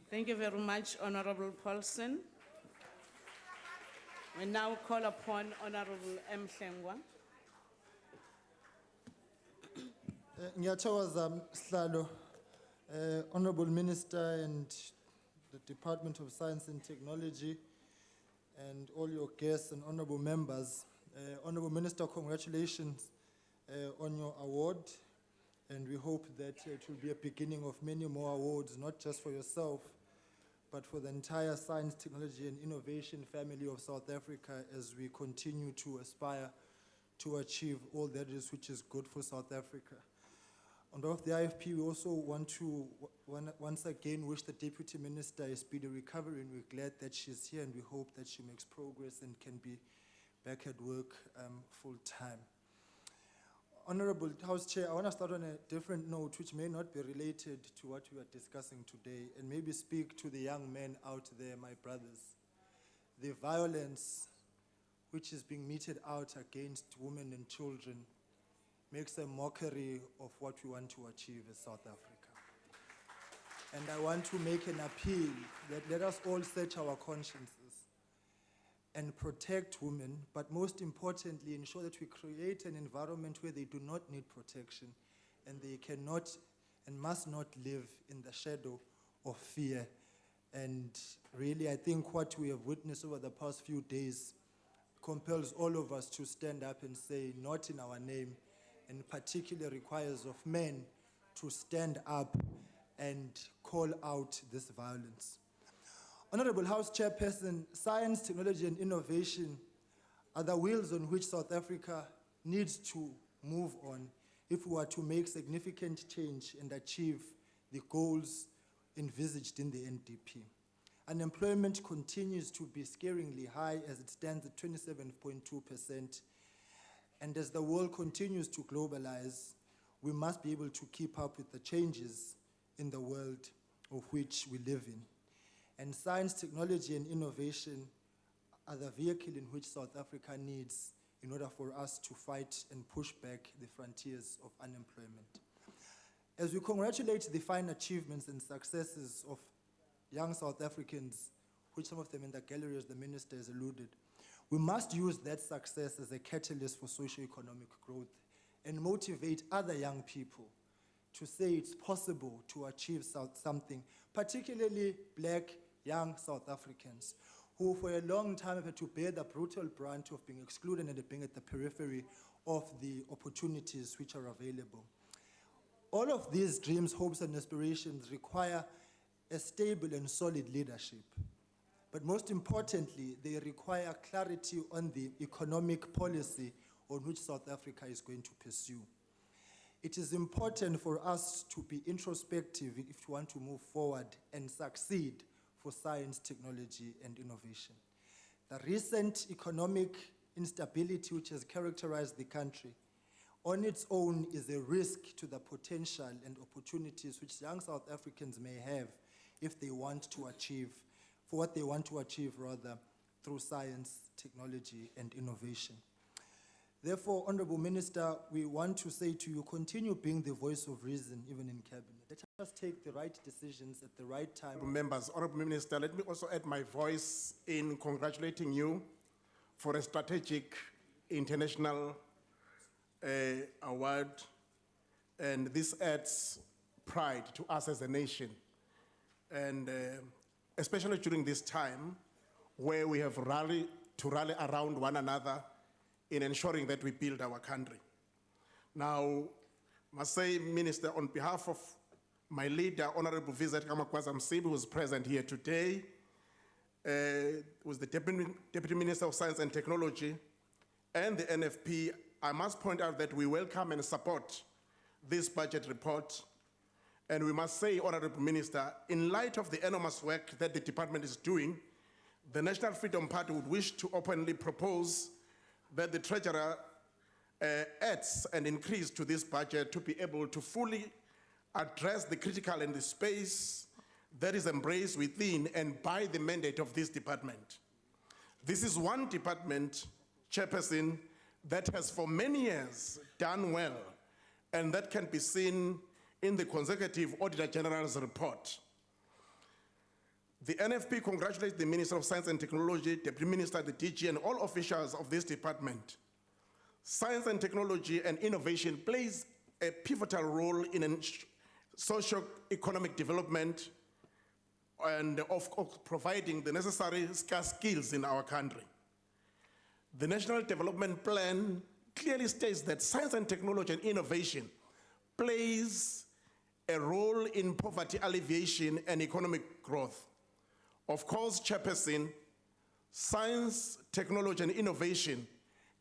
Speaker 6: Thank you very much, Honorable Paulson. We now call upon Honorable M. Hlengwa.
Speaker 8: Ngiyathokoza Sihlalo, Honorable Minister and the Department of Science and Technology and all your guests and honorable members. Honorable Minister, congratulations on your award, and we hope that it will be a beginning of many more awards, not just for yourself, but for the entire science, technology and innovation family of South Africa as we continue to aspire to achieve all that is which is good for South Africa. On behalf of the IFP, we also want to once again wish the Deputy Minister a speedy recovery, and we're glad that she's here, and we hope that she makes progress and can be back at work full time. Honorable House Chair, I want to start on a different note, which may not be related to what we are discussing today, and maybe speak to the young men out there, my brothers. The violence which is being meted out against women and children makes a mockery of what we want to achieve as South Africa. And I want to make an appeal that let us all search our consciences and protect women, but most importantly, ensure that we create an environment where they do not need protection and they cannot and must not live in the shadow of fear. And really, I think what we have witnessed over the past few days compels all of us to stand up and say, not in our name, and particularly requires of men to stand up and call out this violence. Honorable House Chairperson, science, technology and innovation are the wheels on which South Africa needs to move on if we are to make significant change and achieve the goals envisaged in the NDP. Unemployment continues to be scarily high as it stands at 27.2%. And as the world continues to globalize, we must be able to keep up with the changes in the world of which we live in. And science, technology, and innovation are the vehicle in which South Africa needs in order for us to fight and push back the frontiers of unemployment. As we congratulate the fine achievements and successes of young South Africans, which some of them in the gallery, as the minister has alluded, we must use that success as a catalyst for socio-economic growth and motivate other young people to say it's possible to achieve something, particularly black young South Africans, who for a long time have had to bear the brutal brunt of being excluded and being at the periphery of the opportunities which are available. All of these dreams, hopes, and aspirations require a stable and solid leadership. But most importantly, they require clarity on the economic policy on which South Africa is going to pursue. It is important for us to be introspective if we want to move forward and succeed for science, technology, and innovation. The recent economic instability which has characterized the country on its own is a risk to the potential and opportunities which young South Africans may have if they want to achieve, for what they want to achieve rather, through science, technology, and innovation. Therefore, Honorable Minister, we want to say to you, continue being the voice of reason, even in cabinet. Let us take the right decisions at the right time.
Speaker 9: Members, Honorable Minister, let me also add my voice in congratulating you for a strategic international award, and this adds pride to us as a nation, and especially during this time where we have to rally around one another in ensuring that we build our country. Now, I must say, Minister, on behalf of my leader, Honorable Vizet Kamakwaza Msibi, who is present here today, was the Deputy Minister of Science and Technology, and the NFP, I must point out that we welcome and support this budget report. And we must say, Honorable Minister, in light of the enormous work that the department is doing, the National Freedom Party would wish to openly propose that the Treasurer adds an increase to this budget to be able to fully address the critical and the space that is embraced within and by the mandate of this department. This is one department, Chairperson, that has for many years done well, and that can be seen in the consecutive Auditor General's report. The NFP congratulates the Minister of Science and Technology, Deputy Minister, the DG, and all officials of this department. Science and technology and innovation plays a pivotal role in socio-economic development and of providing the necessary scarce skills in our country. The National Development Plan clearly states that science and technology and innovation plays a role in poverty alleviation and economic growth. Of course, Chairperson, science, technology, and innovation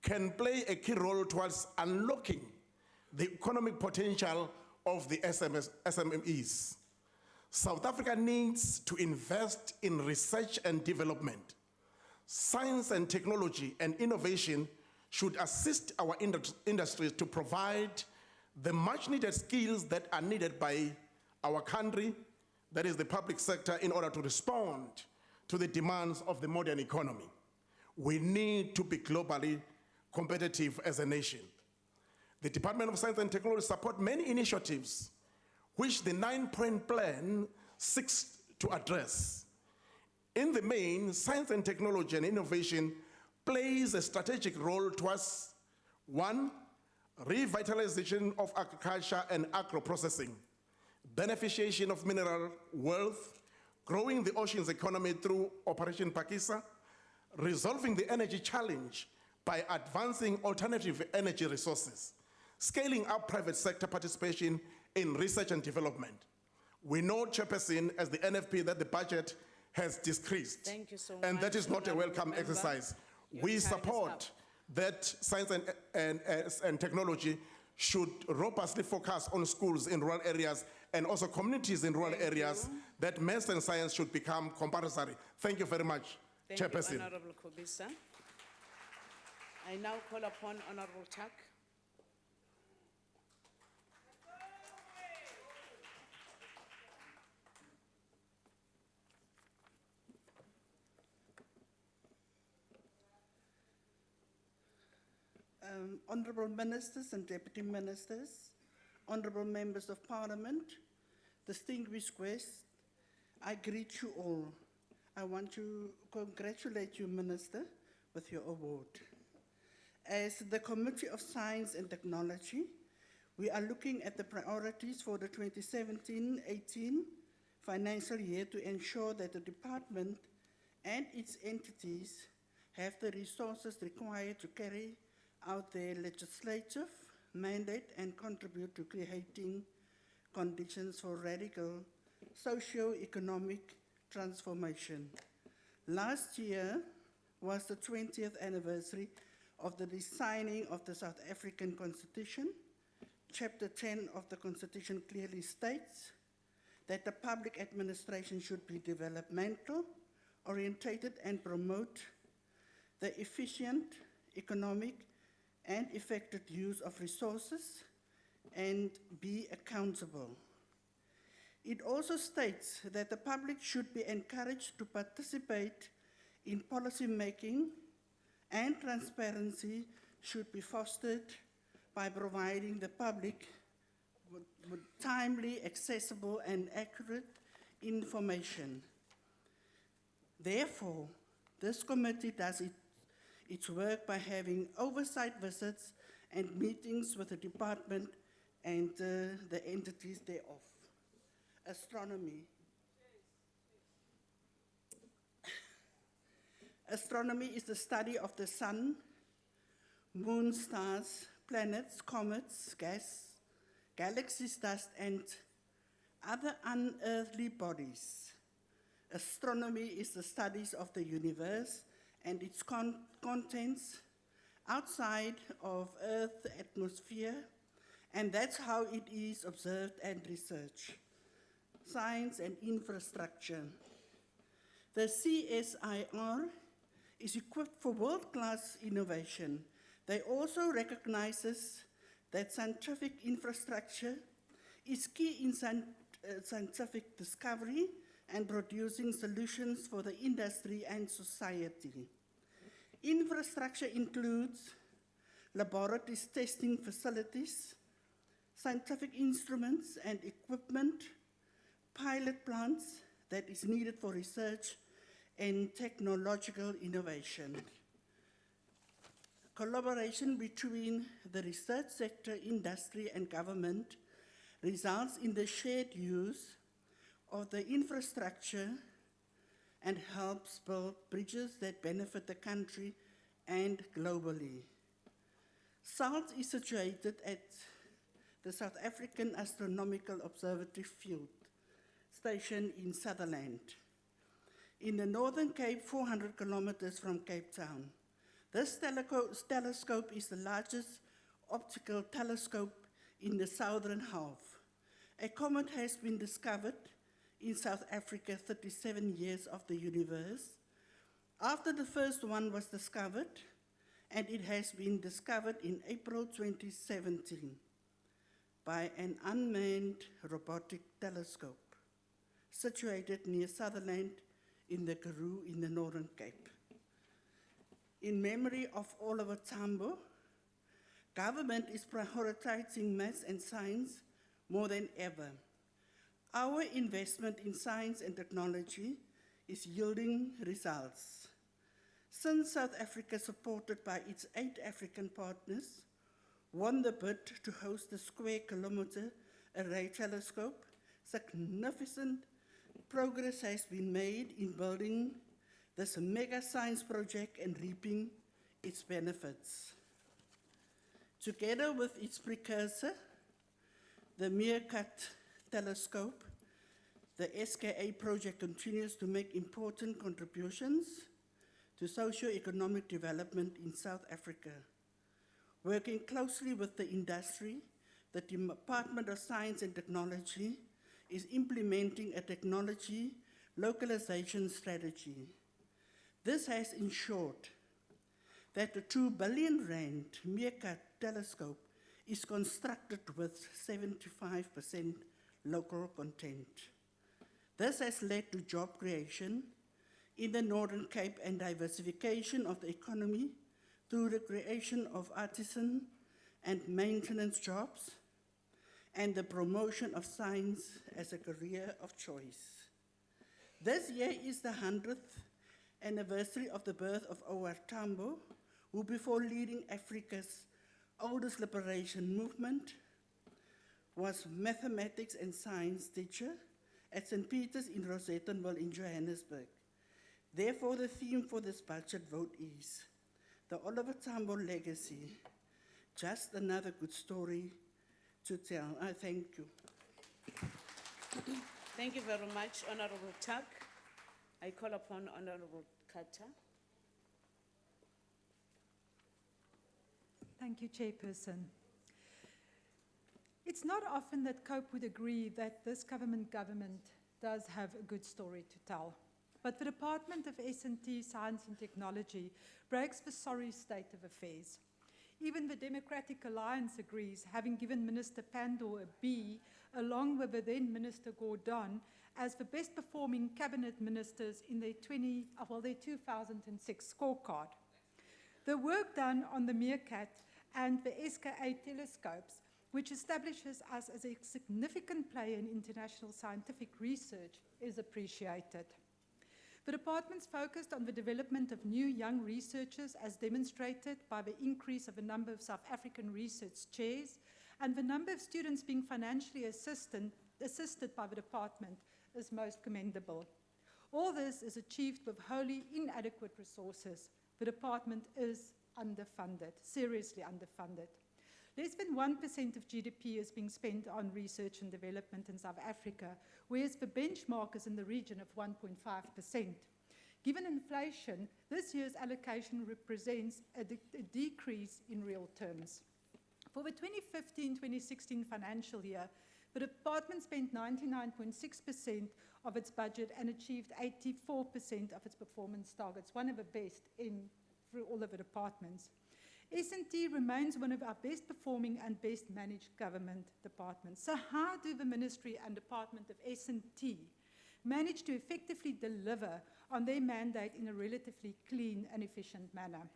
Speaker 9: can play a key role towards unlocking the economic potential of the SMEs. South Africa needs to invest in research and development. Science and technology and innovation should assist our industries to provide the much needed skills that are needed by our country, that is the public sector, in order to respond to the demands of the modern economy. We need to be globally competitive as a nation. The Department of Science and Technology supports many initiatives which the 9-point plan seeks to address. In the main, science and technology and innovation plays a strategic role towards, 1, revitalization of agriculture and agro-processing, beneficiation of mineral wealth, growing the oceans economy through Operation Pakisa, resolving the energy challenge by advancing alternative energy resources, scaling up private sector participation in research and development. We know, Chairperson, as the NFP, that the budget has decreased.
Speaker 6: Thank you so much.
Speaker 9: And that is not a welcome
Speaker 6: Member.
Speaker 9: exercise.
Speaker 6: Your
Speaker 9: We
Speaker 6: time is
Speaker 9: support
Speaker 6: up.
Speaker 9: that science and technology should robustly focus on schools in rural areas and also communities in rural
Speaker 6: Thank
Speaker 9: areas,
Speaker 6: you.
Speaker 9: that maths and science should become compulsory. Thank you very much,
Speaker 6: Thank
Speaker 9: Chairperson.
Speaker 6: you, Honorable Kobisa. I now call upon Honorable Tuck.
Speaker 10: Honourable Ministers and Deputy Ministers, Honourable Members of Parliament, distinguished guests, I greet you all. I want to congratulate you, Minister, with your award. As the Committee of Science and Technology, we are looking at the priorities for the 2017-18 financial year to ensure that the department and its entities have the resources required to carry out their legislative mandate and contribute to creating conditions for radical socio-economic transformation. Last year was the 20th anniversary of the signing of the South African Constitution. Chapter 10 of the Constitution clearly states that the public administration should be developmental, orientated, and promote the efficient, economic, and effective use of resources and be accountable. It also states that the public should be encouraged to participate in policy making, and transparency should be fostered by providing the public with timely, accessible, and accurate information. Therefore, this committee does its work by having oversight visits and meetings with the department and the entities thereof. Astronomy. Astronomy is the study of the sun, moon, stars, planets, comets, gas, galaxies, dust, and other unearthly bodies. Astronomy is the studies of the universe and its contents outside of Earth's atmosphere, and that's how it is observed and researched. Science and infrastructure. The CSIR is equipped for world-class innovation. They also recognizes that scientific infrastructure is key in scientific discovery and producing solutions for the industry and society. Infrastructure includes laboratories, testing facilities, scientific instruments and equipment, pilot plants that is needed for research and technological innovation. Collaboration between the research sector, industry, and government results in the shared use of the infrastructure and helps build bridges that benefit the country and globally. SALT is situated at the South African Astronomical Observatory Field Station in Sutherland, in the Northern Cape, 400 kilometers from Cape Town. This telescope is the largest optical telescope in the southern half. A comet has been discovered in South Africa 37 years of the universe. After the first one was discovered, and it has been discovered in April 2017 by an unmanned robotic telescope situated near Sutherland in the Karoo in the Northern Cape. In memory of Oliver Tambo, government is prioritizing maths and science more than ever. Our investment in science and technology is yielding results. Since South Africa, supported by its 8 African partners, won the bid to host the Square Kilometre Array Telescope, significant progress has been made in building this mega science project and reaping its benefits. Together with its precursor, the Meerkat telescope, the SKA project continues to make important contributions to socio-economic development in South Africa. Working closely with the industry, the Department of Science and Technology is implementing a technology localization strategy. This has ensured that the 2 billion rand Meerkat telescope is constructed with 75% local content. This has led to job creation in the Northern Cape and diversification of the economy through the creation of artisan and maintenance jobs and the promotion of science as a career of choice. This year is the 100th anniversary of the birth of O.R. Tambo, who before leading Africa's oldest liberation movement was mathematics and science teacher at St. Peter's in Rosettenville in Johannesburg. Therefore, the theme for this budget vote is the Oliver Tambo legacy, just another good story to tell. I thank you.
Speaker 6: Thank you very much, Honorable Tuck. I call upon Honorable Kata.
Speaker 11: Thank you, Chairperson. It's not often that COPE would agree that this government does have a good story to tell. But the Department of S&T, Science and Technology breaks the sorry state of affairs. Even the Democratic Alliance agrees, having given Minister Pandor a B, along with the then Minister Gordon, as the best performing cabinet ministers in their 2006 scorecard. The work done on the Meerkat and the SKA telescopes, which establishes us as a significant player in international scientific research, is appreciated. The department's focused on the development of new young researchers as demonstrated by the increase of the number of South African research chairs and the number of students being financially assisted by the department is most commendable. All this is achieved with wholly inadequate resources. The department is underfunded, seriously underfunded. Less than 1% of GDP is being spent on research and development in South Africa, whereas the benchmark is in the region of 1.5%. Given inflation, this year's allocation represents a decrease in real terms. For the 2015-2016 financial year, the department spent 99.6% of its budget and achieved 84% of its performance targets, one of the best through all of the departments. S&T remains one of our best performing and best managed government departments. So how do the Ministry and Department of S&T manage to effectively deliver on their mandate in a relatively clean and efficient manner?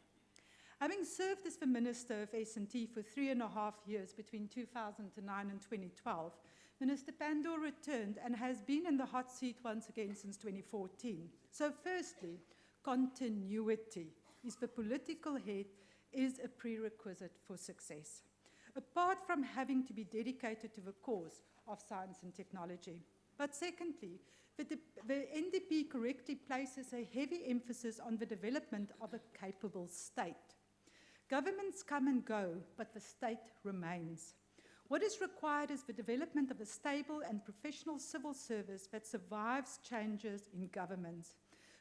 Speaker 11: Having served as the Minister of S&T for 3.5 years between 2009 and 2012, Minister Pandor returned and has been in the hot seat once again since 2014. So firstly, continuity is the political head is a prerequisite for success, apart from having to be dedicated to the cause of science and technology. But secondly, the NDP correctly places a heavy emphasis on the development of a capable state. Governments come and go, but the state remains. What is required is the development of a stable and professional civil service that survives changes in governments.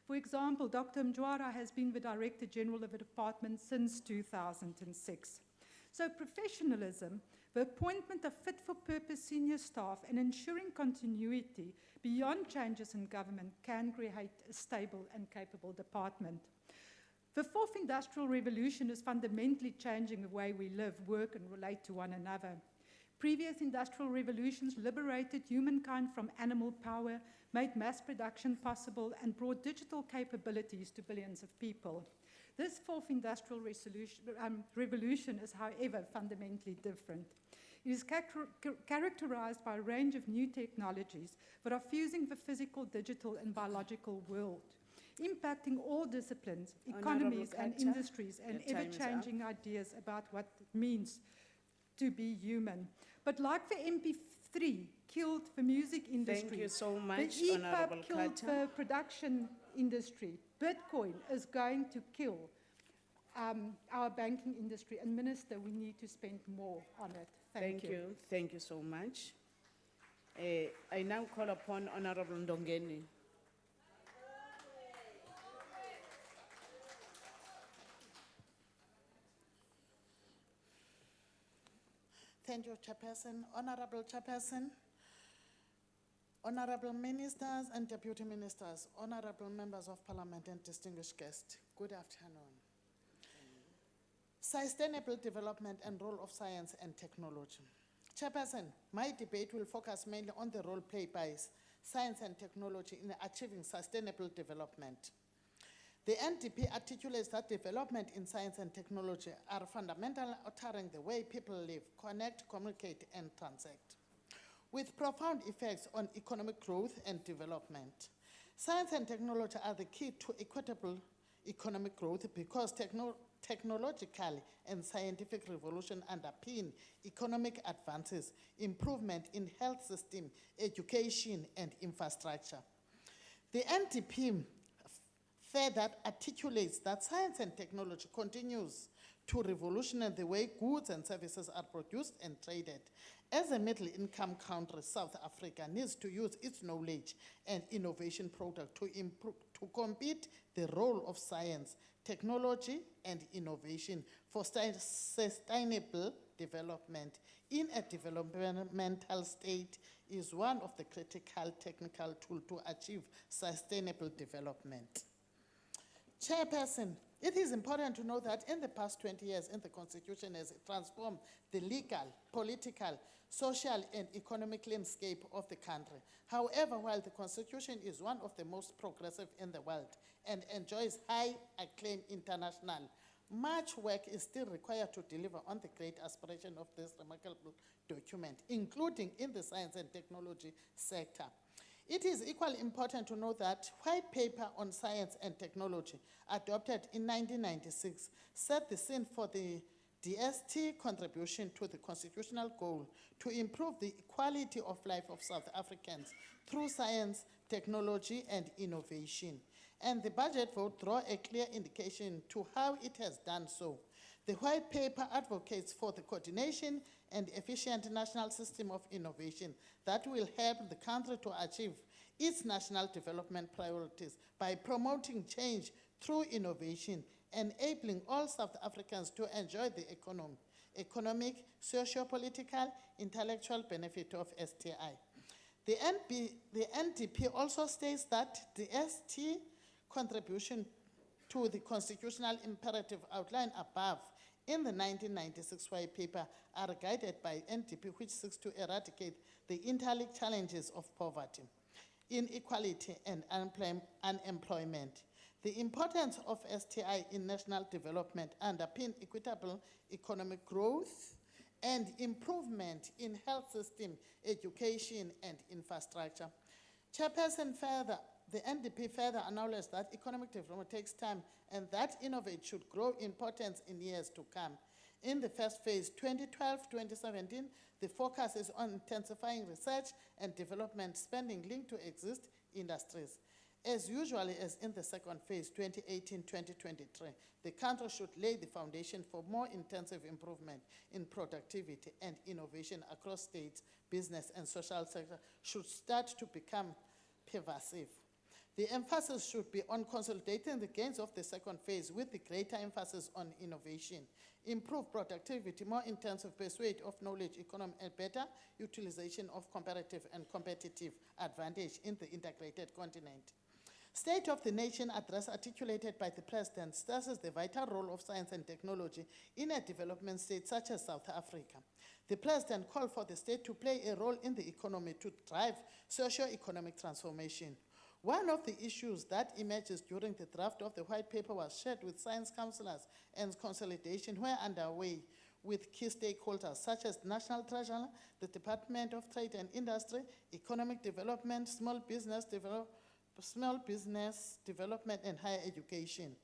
Speaker 11: For example, Dr. Mjwara has been the Director General of the department since 2006. So professionalism, the appointment of fit-for-purpose senior staff and ensuring continuity beyond changes in government can create a stable and capable department. The fourth industrial revolution is fundamentally changing the way we live, work and relate to one another. Previous industrial revolutions liberated humankind from animal power, made mass production possible, and brought digital capabilities to billions of people. This fourth industrial revolution is, however, fundamentally different. It is characterized by a range of new technologies that are fusing the physical, digital, and biological world, impacting all disciplines, economies, and industries, and ever-changing ideas about what it means to be human. But like the MP3 killed the music industry,
Speaker 6: thank you so much,
Speaker 11: the
Speaker 6: Honorable
Speaker 11: EPUB killed
Speaker 6: Kata.
Speaker 11: the production industry, Bitcoin is going to kill our banking industry. And Minister, we need to spend more on it. Thank you.
Speaker 6: Thank you so much. I now call upon Honorable Ndongeni.
Speaker 12: Thank you, Chairperson. Honorable Chairperson, honorable ministers and deputy ministers, honorable members of parliament and distinguished guests, good afternoon. Sustainable development and role of science and technology. Chairperson, my debate will focus mainly on the role played by science and technology in achieving sustainable development. The NDP articulates that development in science and technology are fundamental, altering the way people live, connect, communicate, and transact, with profound effects on economic growth and development. Science and technology are the key to equitable economic growth because technological and scientific revolution underpin economic advances, improvement in health system, education, and infrastructure. The NDP further articulates that science and technology continues to revolutionize the way goods and services are produced and traded. As a middle-income country, South Africa needs to use its knowledge and innovation product to compete the role of science, technology, and innovation for sustainable development in a developmental state is one of the critical technical tools to achieve sustainable development. Chairperson, it is important to know that in the past 20 years, the Constitution has transformed the legal, political, social, and economic landscape of the country. However, while the Constitution is one of the most progressive in the world and enjoys high acclaim international, much work is still required to deliver on the great aspiration of this remarkable document, including in the science and technology sector. It is equally important to know that White Paper on Science and Technology, adopted in 1996, set the scene for the DST contribution to the constitutional goal to improve the quality of life of South Africans through science, technology, and innovation. And the budget vote draw a clear indication to how it has done so. The White Paper advocates for the coordination and efficient national system of innovation that will help the country to achieve its national development priorities by promoting change through innovation, enabling all South Africans to enjoy the economic, socio-political, intellectual benefit of STI. The NDP also states that the ST contribution to the constitutional imperative outlined above in the 1996 White Paper are guided by NDP, which seeks to eradicate the interlinked challenges of poverty, inequality, and unemployment. The importance of STI in national development underpin equitable economic growth and improvement in health system, education, and infrastructure. Chairperson, the NDP further acknowledged that economic development takes time and that innovation should grow in importance in years to come. In the first phase, 2012-2017, the focus is on intensifying research and development spending linked to existing industries. As usually as in the second phase, 2018-2023, the country should lay the foundation for more intensive improvement in productivity and innovation across states, business, and social sector should start to become pervasive. The emphasis should be on consolidating the gains of the second phase with the greater emphasis on innovation, improve productivity, more intensive pursuit of knowledge economy, and better utilization of comparative and competitive advantage in the integrated continent. State of the Nation address articulated by the President stresses the vital role of science and technology in a development state such as South Africa. The President called for the state to play a role in the economy to drive socio-economic transformation. One of the issues that emerges during the draft of the White Paper was shared with science councillors, and consolidation were underway with key stakeholders such as the National Treasurer, the Department of Trade and Industry, Economic Development, Small Business Development and Higher Education,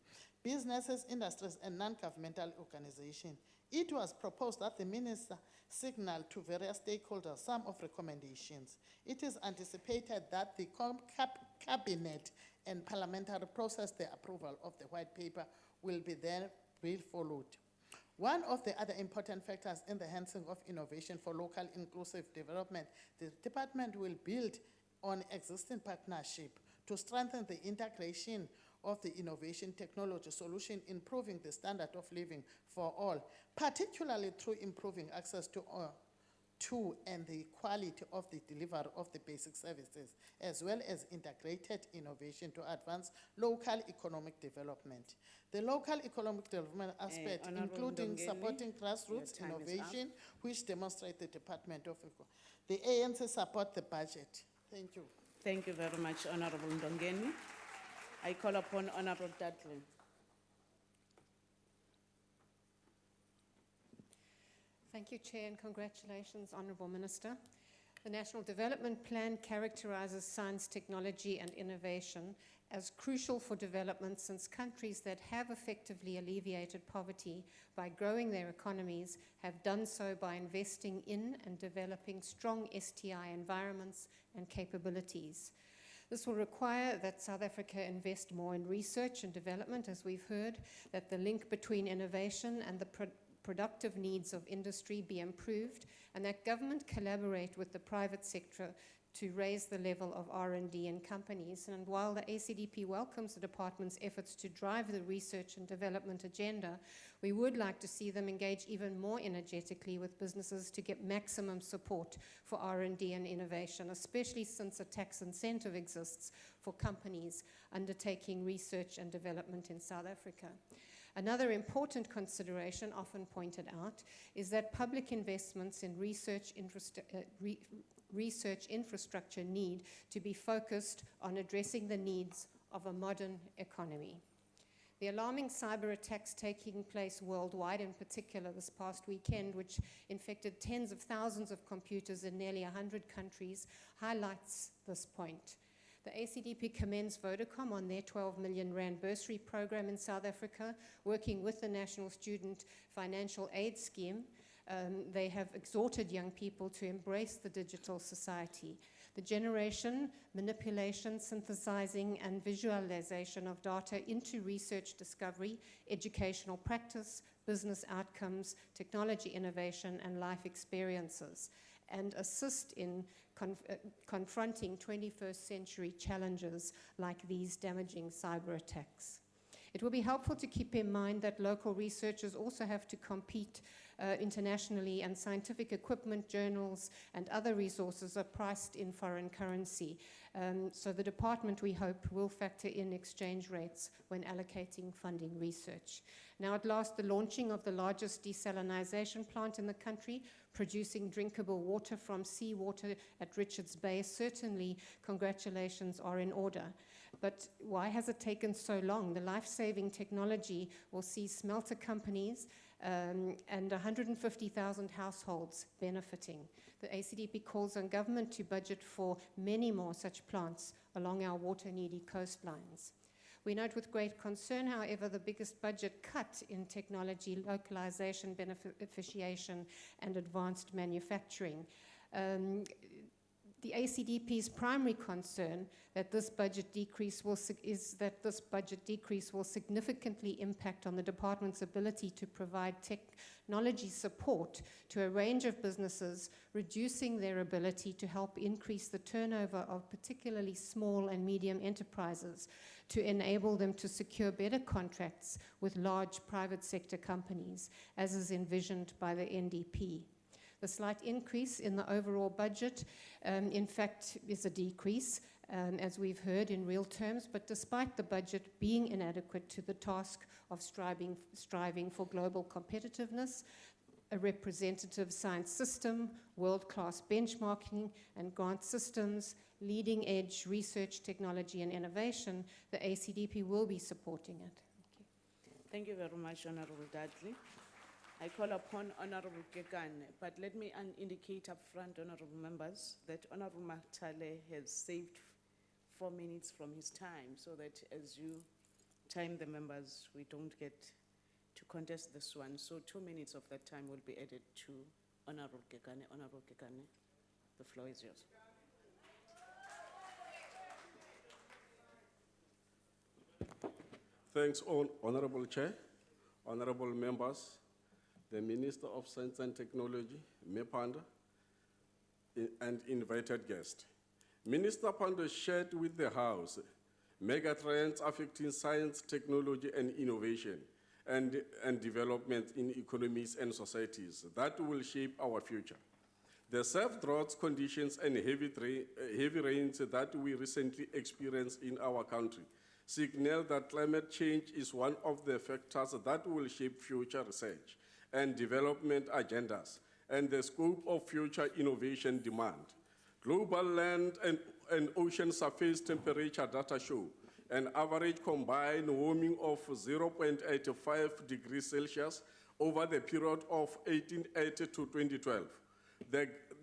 Speaker 12: businesses, industries, and non-governmental organizations. It was proposed that the Minister signal to various stakeholders some of recommendations. It is anticipated that the Cabinet and Parliamentary process the approval of the White Paper will be followed. One of the other important factors in the enhancing of innovation for local inclusive development, the department will build on existing partnership to strengthen the integration of the innovation technology solution, improving the standard of living for all, particularly through improving access to to and the quality of the delivery of the basic services, as well as integrated innovation to advance local economic development. The local economic development aspect,
Speaker 6: Honourable
Speaker 12: including
Speaker 6: Ndongeni,
Speaker 12: supporting grassroots
Speaker 6: your time is up.
Speaker 12: innovation, which demonstrate the Department of the ANC support the budget. Thank you.
Speaker 6: Thank you very much, Honourable Ndongeni. I call upon Honourable Dudley.
Speaker 13: Thank you, Chair, and congratulations, Honourable Minister. The National Development Plan characterises science, technology and innovation as crucial for development, since countries that have effectively alleviated poverty by growing their economies have done so by investing in and developing strong STI environments and capabilities. This will require that South Africa invest more in research and development, as we've heard, that the link between innovation and the productive needs of industry be improved, and that government collaborate with the private sector to raise the level of R&D in companies. And while the ACDP welcomes the department's efforts to drive the research and development agenda, we would like to see them engage even more energetically with businesses to get maximum support for R&D and innovation, especially since a tax incentive exists for companies undertaking research and development in South Africa. Another important consideration often pointed out is that public investments in research infrastructure need to be focused on addressing the needs of a modern economy. The alarming cyber attacks taking place worldwide, in particular this past weekend, which infected tens of thousands of computers in nearly 100 countries, highlights this point. The ACDP commends Vodacom on their 12 million rand bursary program in South Africa, working with the National Student Financial Aid Scheme. They have exhorted young people to embrace the digital society. The generation, manipulation, synthesizing, and visualization of data into research discovery, educational practice, business outcomes, technology innovation, and life experiences, and assist in confronting 21st century challenges like these damaging cyber attacks. It will be helpful to keep in mind that local researchers also have to compete internationally, and scientific equipment, journals, and other resources are priced in foreign currency. So the department, we hope, will factor in exchange rates when allocating funding research. Now, at last, the launching of the largest desalination plant in the country, producing drinkable water from seawater at Richards Bay. Certainly, congratulations are in order. But why has it taken so long? The life-saving technology will see smelter companies and 150,000 households benefiting. The ACDP calls on government to budget for many more such plants along our water-needy coastlines. We note with great concern, however, the biggest budget cut in technology, localization, beneficiation, and advanced manufacturing. The ACDP's primary concern that this budget decrease is that this budget decrease will significantly impact on the department's ability to provide technology support to a range of businesses, reducing their ability to help increase the turnover of particularly small and medium enterprises, to enable them to secure better contracts with large private sector companies, as is envisioned by the NDP. The slight increase in the overall budget, in fact, is a decrease, as we've heard in real terms, but despite the budget being inadequate to the task of striving for global competitiveness, a representative science system, world-class benchmarking and grant systems, leading-edge research, technology and innovation, the ACDP will be supporting it.
Speaker 6: Thank you very much, Honourable Dudley. I call upon Honourable Kekane, but let me indicate up front, Honourable members, that Honourable Maktale has saved 4 minutes from his time, so that as you time the members, we don't get to contest this one. So 2 minutes of that time will be added to Honourable Kekane. Honourable Kekane, the floor is yours.
Speaker 4: Thanks, Honorable Chair, honorable members, the Minister of Science and Technology, Panda, and invited guest. Minister Panda shared with the House megatrends affecting science, technology, and innovation, and development in economies and societies that will shape our future.
Speaker 14: The severe drought conditions and heavy rains that we recently experienced in our country signal that climate change is one of the factors that will shape future research and development agendas and the scope of future innovation demand. Global land and ocean surface temperature data show an average combined warming of 0.85 degrees Celsius over the period of 1880 to 2012.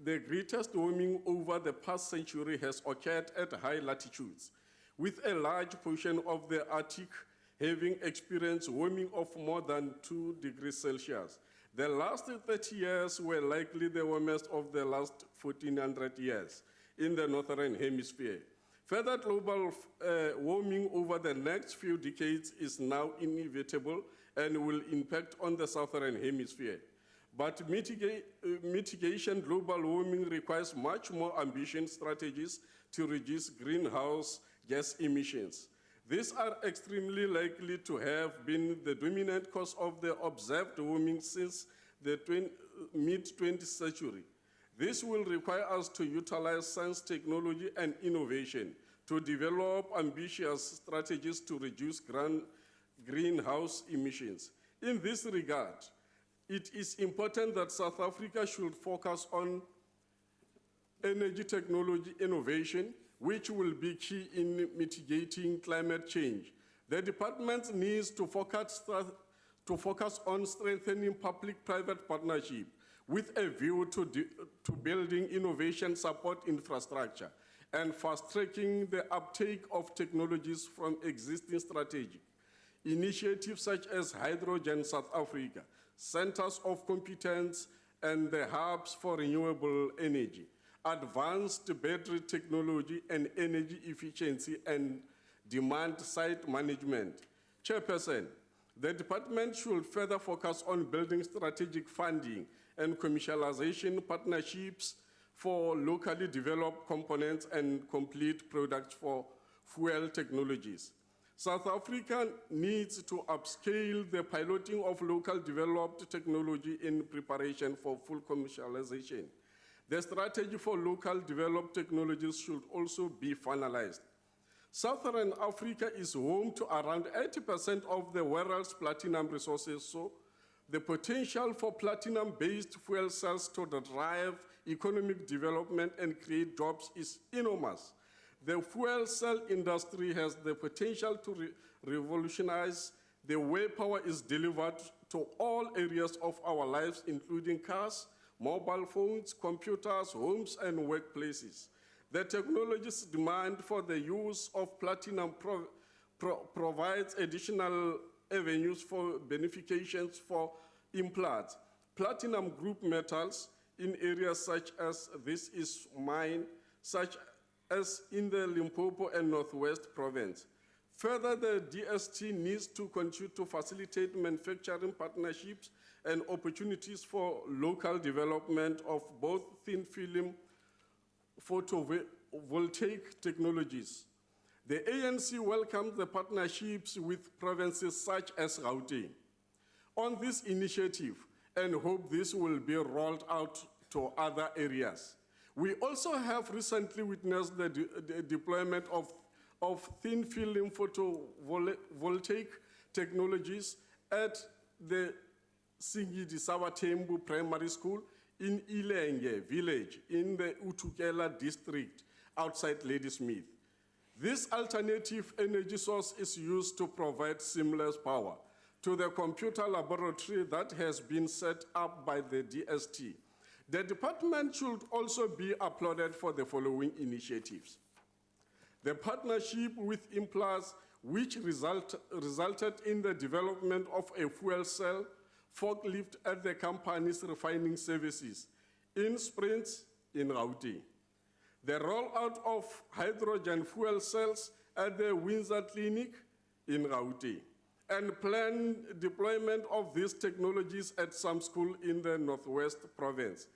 Speaker 14: The greatest warming over the past century has occurred at high latitudes, with a large portion of the Arctic having experienced warming of more than 2 degrees Celsius. The last 30 years were likely the warmest of the last 1400 years in the Northern Hemisphere. Further global warming over the next few decades is now inevitable and will impact on the Southern Hemisphere. But mitigation global warming requires much more ambitious strategies to reduce greenhouse gas emissions. These are extremely likely to have been the dominant cause of the observed warming since the mid-20th century. This will require us to utilize science, technology, and innovation to develop ambitious strategies to reduce greenhouse emissions. In this regard, it is important that South Africa should focus on energy technology innovation, which will be key in mitigating climate change. The department needs to focus on strengthening public-private partnership with a view to building innovation support infrastructure and fast-tracking the uptake of technologies from existing strategic initiatives such as Hydrogen South Africa, Centers of Competence, and the hubs for renewable energy, advanced battery technology and energy efficiency and demand-side management. Chairperson, the department should further focus on building strategic funding and commercialization partnerships for locally developed components and complete products for fuel technologies. South Africa needs to upscale the piloting of local developed technology in preparation for full commercialization. The strategy for local developed technologies should also be finalized. Southern Africa is home to around 80% of the world's platinum resources, so the potential for platinum-based fuel cells to drive economic development and create jobs is enormous. The fuel cell industry has the potential to revolutionize the way power is delivered to all areas of our lives, including cars, mobile phones, computers, homes, and workplaces. The technology's demand for the use of platinum provides additional avenues for beneficiations for implants. Platinum group metals in areas such as this is mine, such as in the Limpopo and Northwest province. Further, the DST needs to continue to facilitate manufacturing partnerships and opportunities for local development of both thin film photovoltaic technologies. The ANC welcomes the partnerships with provinces such as Gauteng on this initiative and hope this will be rolled out to other areas. We also have recently witnessed the deployment of thin film photovoltaic technologies at the Singidi Sabatembu Primary School in Ilenge village in the Utukela district outside Ladysmith. This alternative energy source is used to provide seamless power to the computer laboratory that has been set up by the DST. The department should also be applauded for the following initiatives. The partnership with Implas, which resulted in the development of a fuel cell forklift at the company's refining services in Springs in Gauteng. The rollout of hydrogen fuel cells at the Windsor Clinic in Gauteng, and planned deployment of these technologies at some school in the Northwest province.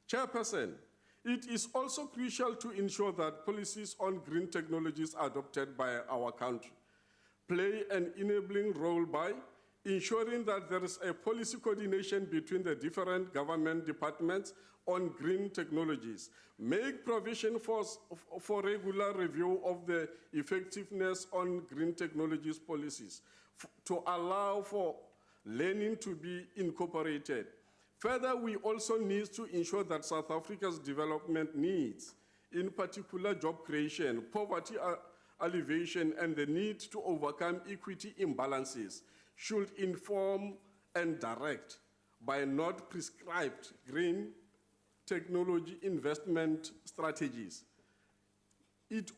Speaker 14: Chairperson, it is also crucial to ensure that policies on green technologies adopted by our country play an enabling role by ensuring that there is a policy coordination between the different government departments on green technologies, make provision for regular review of the effectiveness on green technologies policies to allow for learning to be incorporated. Further, we also need to ensure that South Africa's development needs, in particular job creation, poverty alleviation, and the need to overcome equity imbalances, should inform and direct by not prescribed green technology investment strategies. It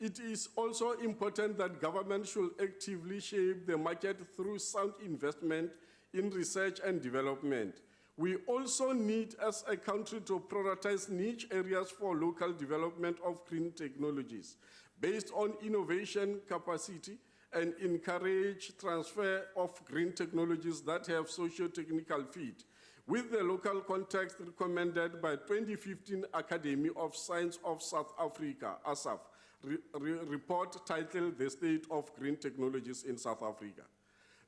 Speaker 14: is also important that government should actively shape the market through sound investment in research and development. We also need, as a country, to prioritize niche areas for local development of green technologies based on innovation capacity and encourage transfer of green technologies that have socio-technical fit with the local context recommended by 2015 Academy of Science of South Africa, ASAF, report titled The State of Green Technologies in South Africa.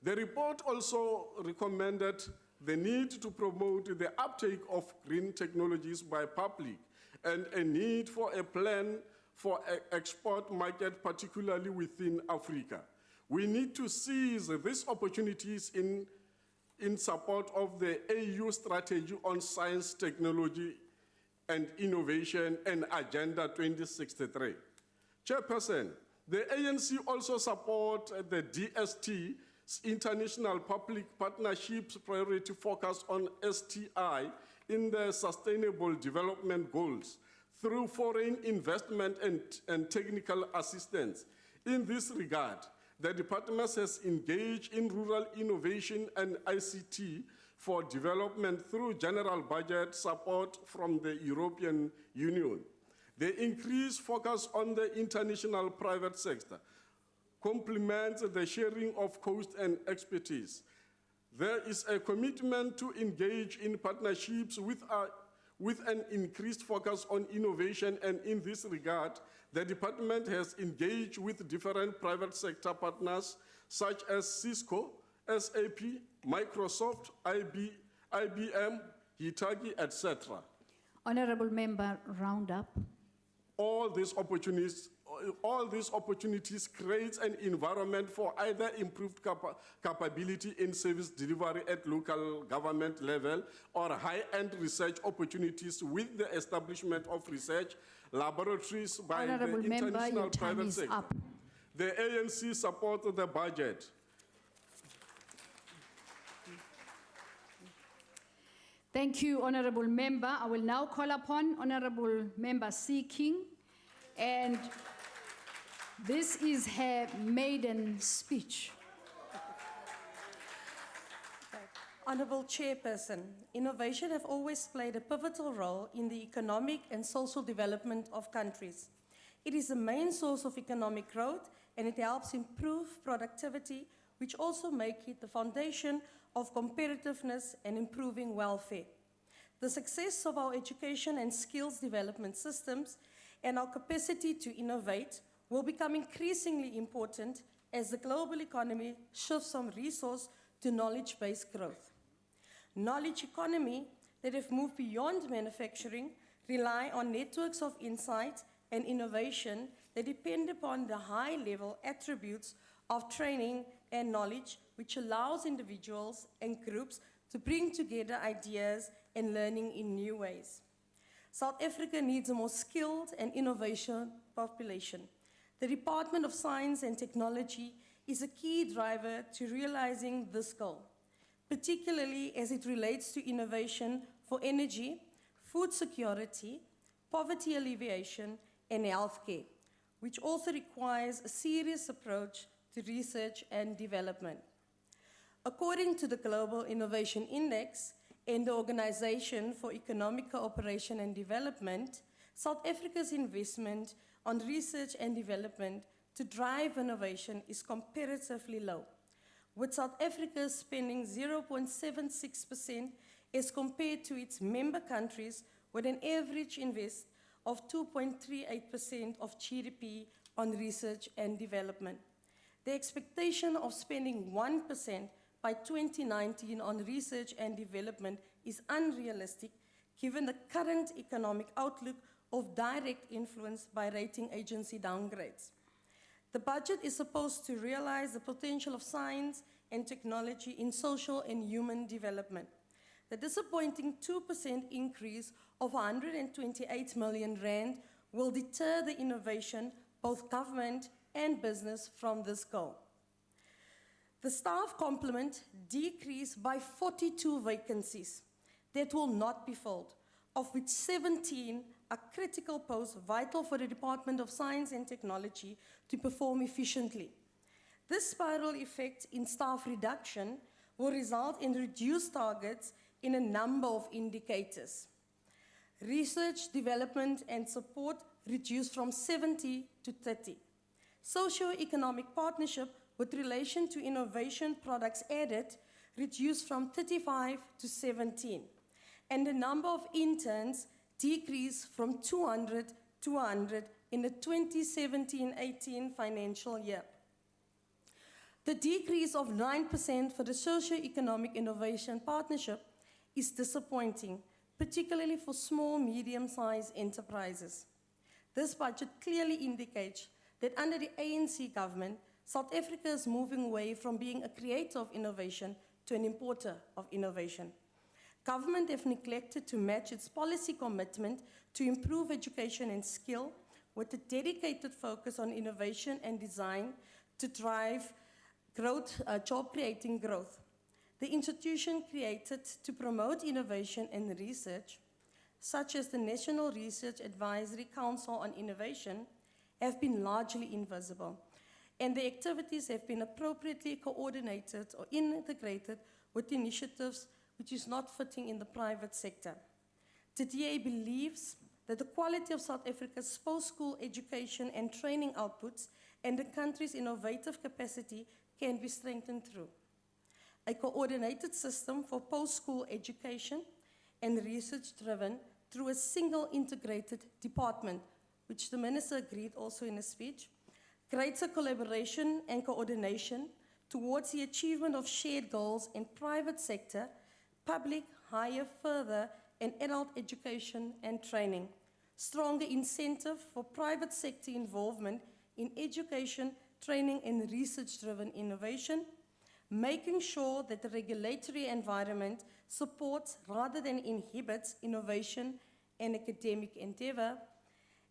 Speaker 14: The report also recommended the need to promote the uptake of green technologies by public and a need for a plan for an export market, particularly within Africa. We need to seize these opportunities in support of the AU strategy on science, technology, and innovation and Agenda 2063. Chairperson, the ANC also supports the DST International Public Partnerships priority focus on STI in the Sustainable Development Goals through foreign investment and technical assistance. In this regard, the department has engaged in rural innovation and ICT for development through general budget support from the European Union. The increased focus on the international private sector complements the sharing of cost and expertise. There is a commitment to engage in partnerships with an increased focus on innovation, and in this regard, the department has engaged with different private sector partners such as Cisco, SAP, Microsoft, IBM, Hitachi, etc.
Speaker 1: Honorable Member, round up.
Speaker 14: All these opportunities create an environment for either improved capability in service delivery at local government level or high-end research opportunities with the establishment of research laboratories by
Speaker 1: Honorable
Speaker 14: the
Speaker 1: Member,
Speaker 14: international
Speaker 1: your time
Speaker 14: private
Speaker 1: is
Speaker 14: sector.
Speaker 1: up.
Speaker 14: The ANC supports the budget.
Speaker 1: Thank you, Honorable Member. I will now call upon Honorable Member C. King, and this is her maiden speech.
Speaker 15: Honourable Chairperson, innovation have always played a pivotal role in the economic and social development of countries. It is the main source of economic growth, and it helps improve productivity, which also make it the foundation of competitiveness and improving welfare. The success of our education and skills development systems and our capacity to innovate will become increasingly important as the global economy shifts from resource to knowledge-based growth. Knowledge economy that have moved beyond manufacturing rely on networks of insight and innovation that depend upon the high-level attributes of training and knowledge, which allows individuals and groups to bring together ideas and learning in new ways. South Africa needs a more skilled and innovation population. The Department of Science and Technology is a key driver to realizing this goal, particularly as it relates to innovation for energy, food security, poverty alleviation, and healthcare, which also requires a serious approach to research and development. According to the Global Innovation Index and the Organization for Economic Cooperation and Development, South Africa's investment on research and development to drive innovation is comparatively low, with South Africa spending 0.76% as compared to its member countries with an average invest of 2.38% of GDP on research and development. The expectation of spending 1% by 2019 on research and development is unrealistic given the current economic outlook of direct influence by rating agency downgrades. The budget is supposed to realize the potential of science and technology in social and human development. The disappointing 2% increase of 128 million rand will deter the innovation, both government and business, from this goal. The staff complement decreased by 42 vacancies that will not be filled, of which 17 are critical posts vital for the Department of Science and Technology to perform efficiently. This spiral effect in staff reduction will result in reduced targets in a number of indicators. Research, development, and support reduced from 70 to 30. Socio-economic partnership with relation to innovation products added reduced from 35 to 17. And the number of interns decreased from 200 to 100 in the 2017-18 financial year. The decrease of 9% for the Socio-Economic Innovation Partnership is disappointing, particularly for small, medium-sized enterprises. This budget clearly indicates that under the ANC government, South Africa is moving away from being a creator of innovation to an importer of innovation. Government have neglected to match its policy commitment to improve education and skill with a dedicated focus on innovation and design to drive growth, job-creating growth. The institution created to promote innovation and research, such as the National Research Advisory Council on Innovation, have been largely invisible, and the activities have been appropriately coordinated or integrated with initiatives which is not fitting in the private sector. The DA believes that the quality of South Africa's post-school education and training outputs and the country's innovative capacity can be strengthened through a coordinated system for post-school education and research driven through a single integrated department, which the Minister agreed also in his speech, greater collaboration and coordination towards the achievement of shared goals in private sector, public, higher, further, and adult education and training, stronger incentive for private sector involvement in education, training, and research-driven innovation, making sure that the regulatory environment supports rather than inhibits innovation and academic endeavor,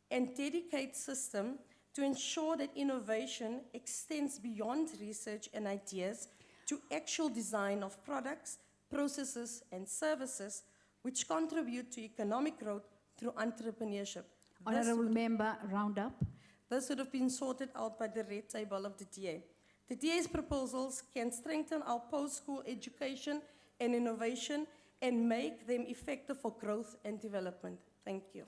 Speaker 15: and dedicates system to ensure that innovation extends beyond research and ideas to actual design of products, processes, and services which contribute to economic growth through entrepreneurship.
Speaker 1: Honourable Member, round up.
Speaker 15: This would have been sorted out by the red table of the DA. The DA's proposals can strengthen our post-school education and innovation and make them effective for growth and development. Thank you.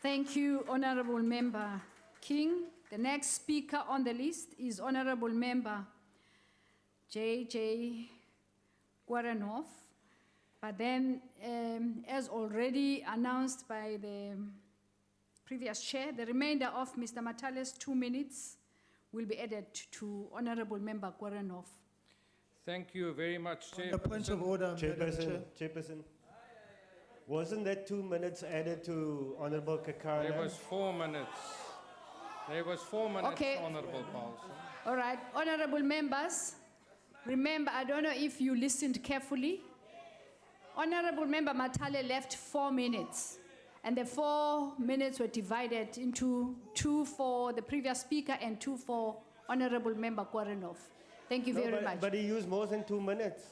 Speaker 1: Thank you, Honourable Member King. The next speaker on the list is Honourable Member J.J. Guaranov. But then, as already announced by the previous chair, the remainder of Mr. Matale's 2 minutes will be added to Honourable Member Guaranov.
Speaker 16: Thank you very much,
Speaker 8: On the point of order, Madam Chair.
Speaker 7: Chairperson. Wasn't that 2 minutes added to Honourable Kekana?
Speaker 16: There was 4 minutes. There was 4 minutes,
Speaker 1: Okay.
Speaker 16: Honourable Paulson.
Speaker 1: All right, honourable members, remember, I don't know if you listened carefully. Honourable Member Matale left 4 minutes, and the 4 minutes were divided into 2 for the previous speaker and 2 for Honourable Member Guaranov. Thank you very much.
Speaker 7: But he used more than 2 minutes.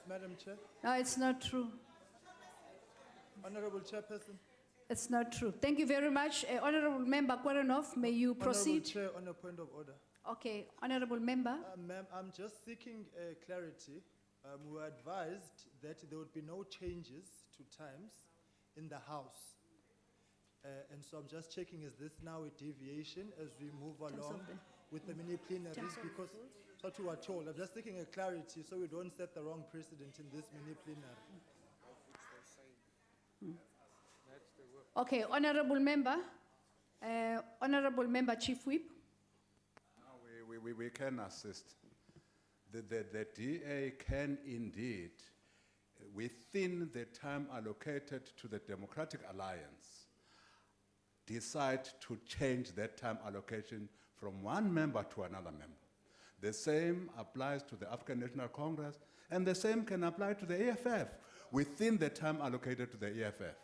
Speaker 8: Madam Chair,
Speaker 1: No, it's not true.
Speaker 8: Honourable Chairperson.
Speaker 1: It's not true. Thank you very much. Honourable Member Guaranov, may you proceed?
Speaker 8: Honourable Chair, on a point of order.
Speaker 1: Okay, Honourable Member.
Speaker 8: Ma'am, I'm just seeking clarity. We were advised that there would be no changes to times in the House. And so I'm just checking, is this now a deviation as we move along with the mini plenaries because that's what we were told. I'm just seeking a clarity so we don't set the wrong precedent in this mini plenary.
Speaker 1: Okay, Honorable Member Chief Whip.
Speaker 17: We can assist. The DA can indeed, within the time allocated to the Democratic Alliance, decide to change that time allocation from one member to another member. The same applies to the African National Congress, and the same can apply to the EFF within the time allocated to the EFF.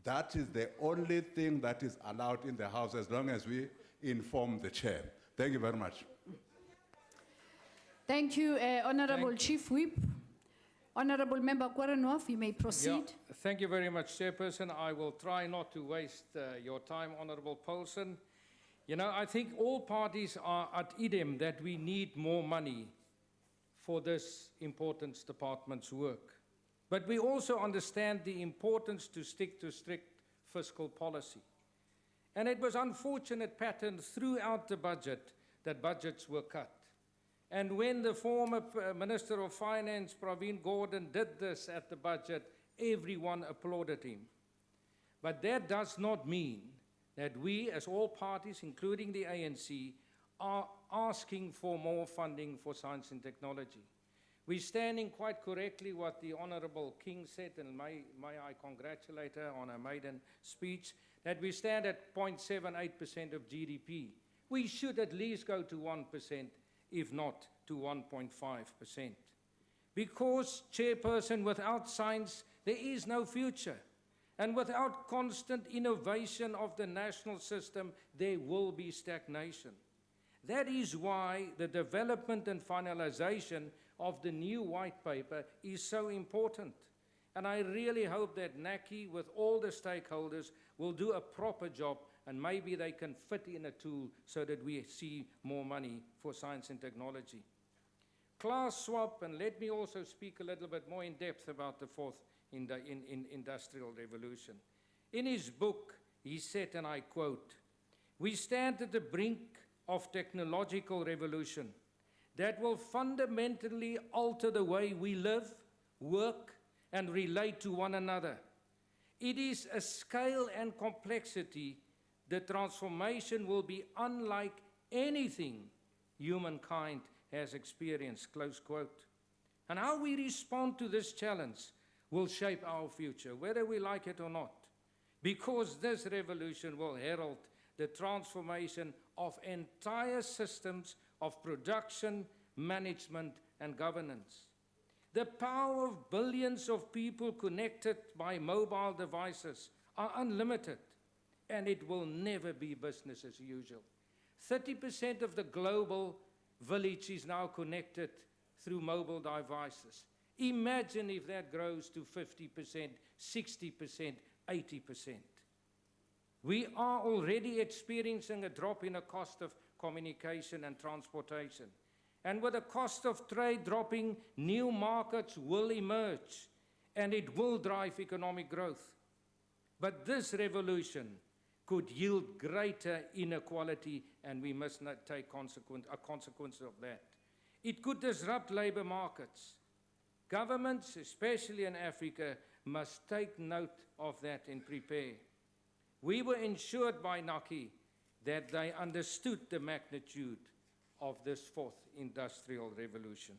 Speaker 17: That is the only thing that is allowed in the House as long as we inform the chair. Thank you very much.
Speaker 1: Thank you, Honorable Chief Whip. Honorable Member Kwaranov, you may proceed.
Speaker 16: Yeah, thank you very much, Chairperson. I will try not to waste your time, Honorable Paulson. You know, I think all parties are at idem that we need more money for this important department's work. But we also understand the importance to stick to strict fiscal policy. And it was unfortunate pattern throughout the budget that budgets were cut. And when the former Minister of Finance, Praveen Gordhan, did this at the budget, everyone applauded him. But that does not mean that we, as all parties, including the ANC, are asking for more funding for science and technology. We're standing quite correctly what the Honourable King said, and may I congratulate her on her maiden speech, that we stand at 0.78% of GDP. We should at least go to 1%, if not to 1.5%. Because, Chairperson, without science, there is no future. And without constant innovation of the national system, there will be stagnation. That is why the development and finalization of the new white paper is so important. And I really hope that NACI, with all the stakeholders, will do a proper job, and maybe they can fit in a tool so that we see more money for science and technology. Klaus Schwab, and let me also speak a little bit more in depth about the fourth industrial revolution. In his book, he said, and I quote, "We stand at the brink of technological revolution that will fundamentally alter the way we live, work, and relate to one another. It is a scale and complexity. The transformation will be unlike anything humankind has experienced," close quote. And how we respond to this challenge will shape our future, whether we like it or not, because this revolution will herald the transformation of entire systems of production, management, and governance. The power of billions of people connected by mobile devices are unlimited, and it will never be business as usual. 30% of the global village is now connected through mobile devices. Imagine if that grows to 50%, 60%, 80%. We are already experiencing a drop in the cost of communication and transportation. And with the cost of trade dropping, new markets will emerge, and it will drive economic growth. But this revolution could yield greater inequality, and we must not take a consequence of that. It could disrupt labor markets. Governments, especially in Africa, must take note of that and prepare. We were ensured by NACI that they understood the magnitude of this fourth industrial revolution.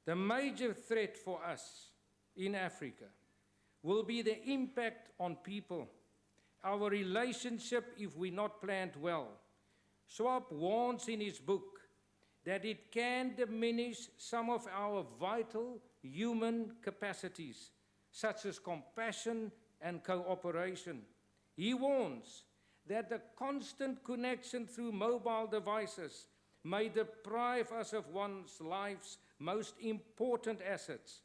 Speaker 16: The major threat for us in Africa will be the impact on people, our relationship if we're not planned well. Schwab warns in his book that it can diminish some of our vital human capacities, such as compassion and cooperation. He warns that the constant connection through mobile devices may deprive us of one's life's most important assets,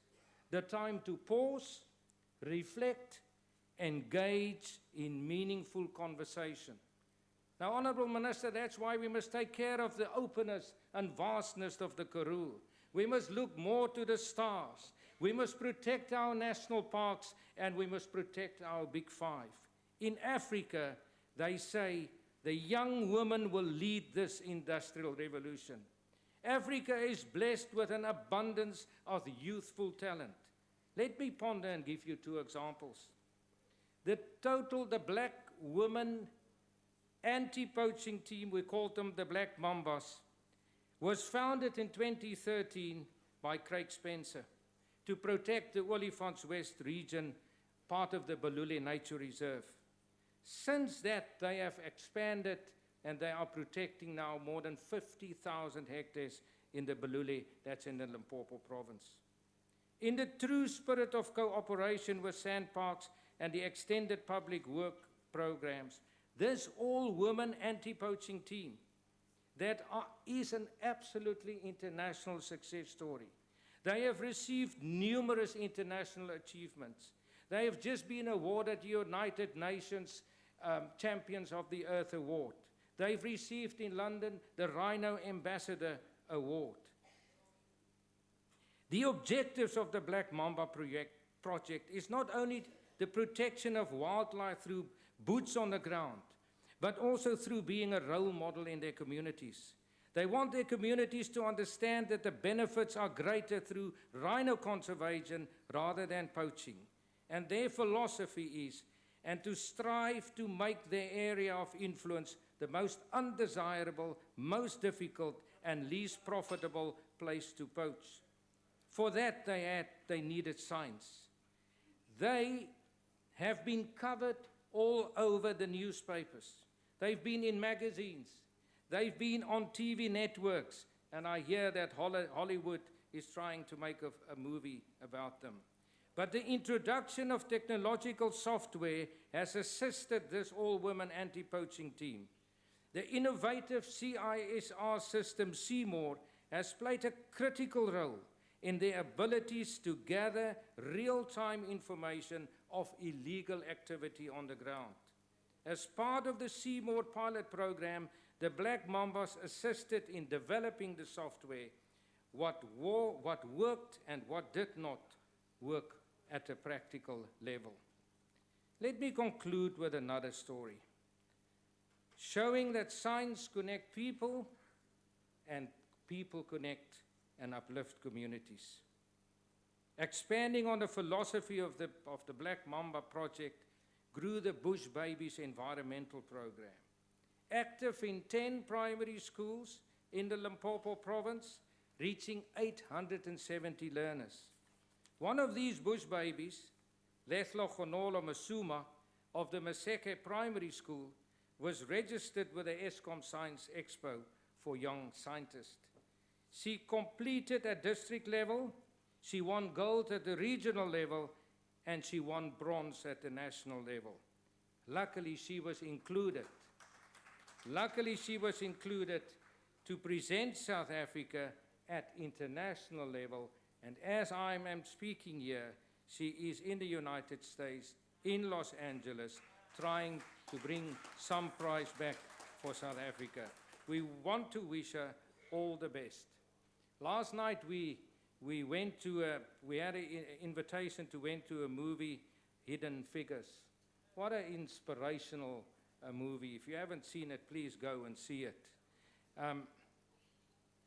Speaker 16: the time to pause, reflect, engage in meaningful conversation. Now, Honourable Minister, that's why we must take care of the openness and vastness of the Karoo. We must look more to the stars. We must protect our national parks, and we must protect our Big Five. In Africa, they say, The young women will lead this industrial revolution. Africa is blessed with an abundance of youthful talent. Let me ponder and give you two examples. The Black Women Anti-Poaching Team, we called them the Black Mambas, was founded in 2013 by Craig Spencer to protect the Olifants West region, part of the Balule Nature Reserve. Since that, they have expanded and they are protecting now more than 50,000 hectares in the Balule, that's in the Limpopo province. In the true spirit of cooperation with Sandparks and the extended public work programs, this all-women anti-poaching team is an absolutely international success story. They have received numerous international achievements. They have just been awarded the United Nations Champions of the Earth Award. They've received in London the Rhino Ambassador Award. The objectives of the Black Mamba project is not only the protection of wildlife through boots on the ground, but also through being a role model in their communities. They want their communities to understand that the benefits are greater through rhino conservation rather than poaching. And their philosophy is, and to strive to make their area of influence the most undesirable, most difficult, and least profitable place to poach. For that, they needed science. They have been covered all over the newspapers. They've been in magazines. They've been on TV networks. And I hear that Hollywood is trying to make a movie about them. But the introduction of technological software has assisted this all-women anti-poaching team. The innovative CISR system, CMOR, has played a critical role in their abilities to gather real-time information of illegal activity on the ground. As part of the CMOR pilot program, the Black Mambas assisted in developing the software, what worked and what did not work at a practical level. Let me conclude with another story, showing that science connects people and people connect and uplift communities. Expanding on the philosophy of the Black Mamba project grew the Bush Babies environmental program. Active in 10 primary schools in the Limpopo province, reaching 870 learners. One of these Bush Babies, Lethlo Gonolo Masuma of the Maseke Primary School, was registered with the ESCOM Science Expo for Young Scientists. She completed at district level, she won gold at the regional level, and she won bronze at the national level. Luckily, she was included. Luckily, she was included to present South Africa at international level, and as I am speaking here, she is in the United States, in Los Angeles, trying to bring some prize back for South Africa. We want to wish her all the best. Last night we had an invitation to went to a movie, Hidden Figures. What an inspirational movie. If you haven't seen it, please go and see it.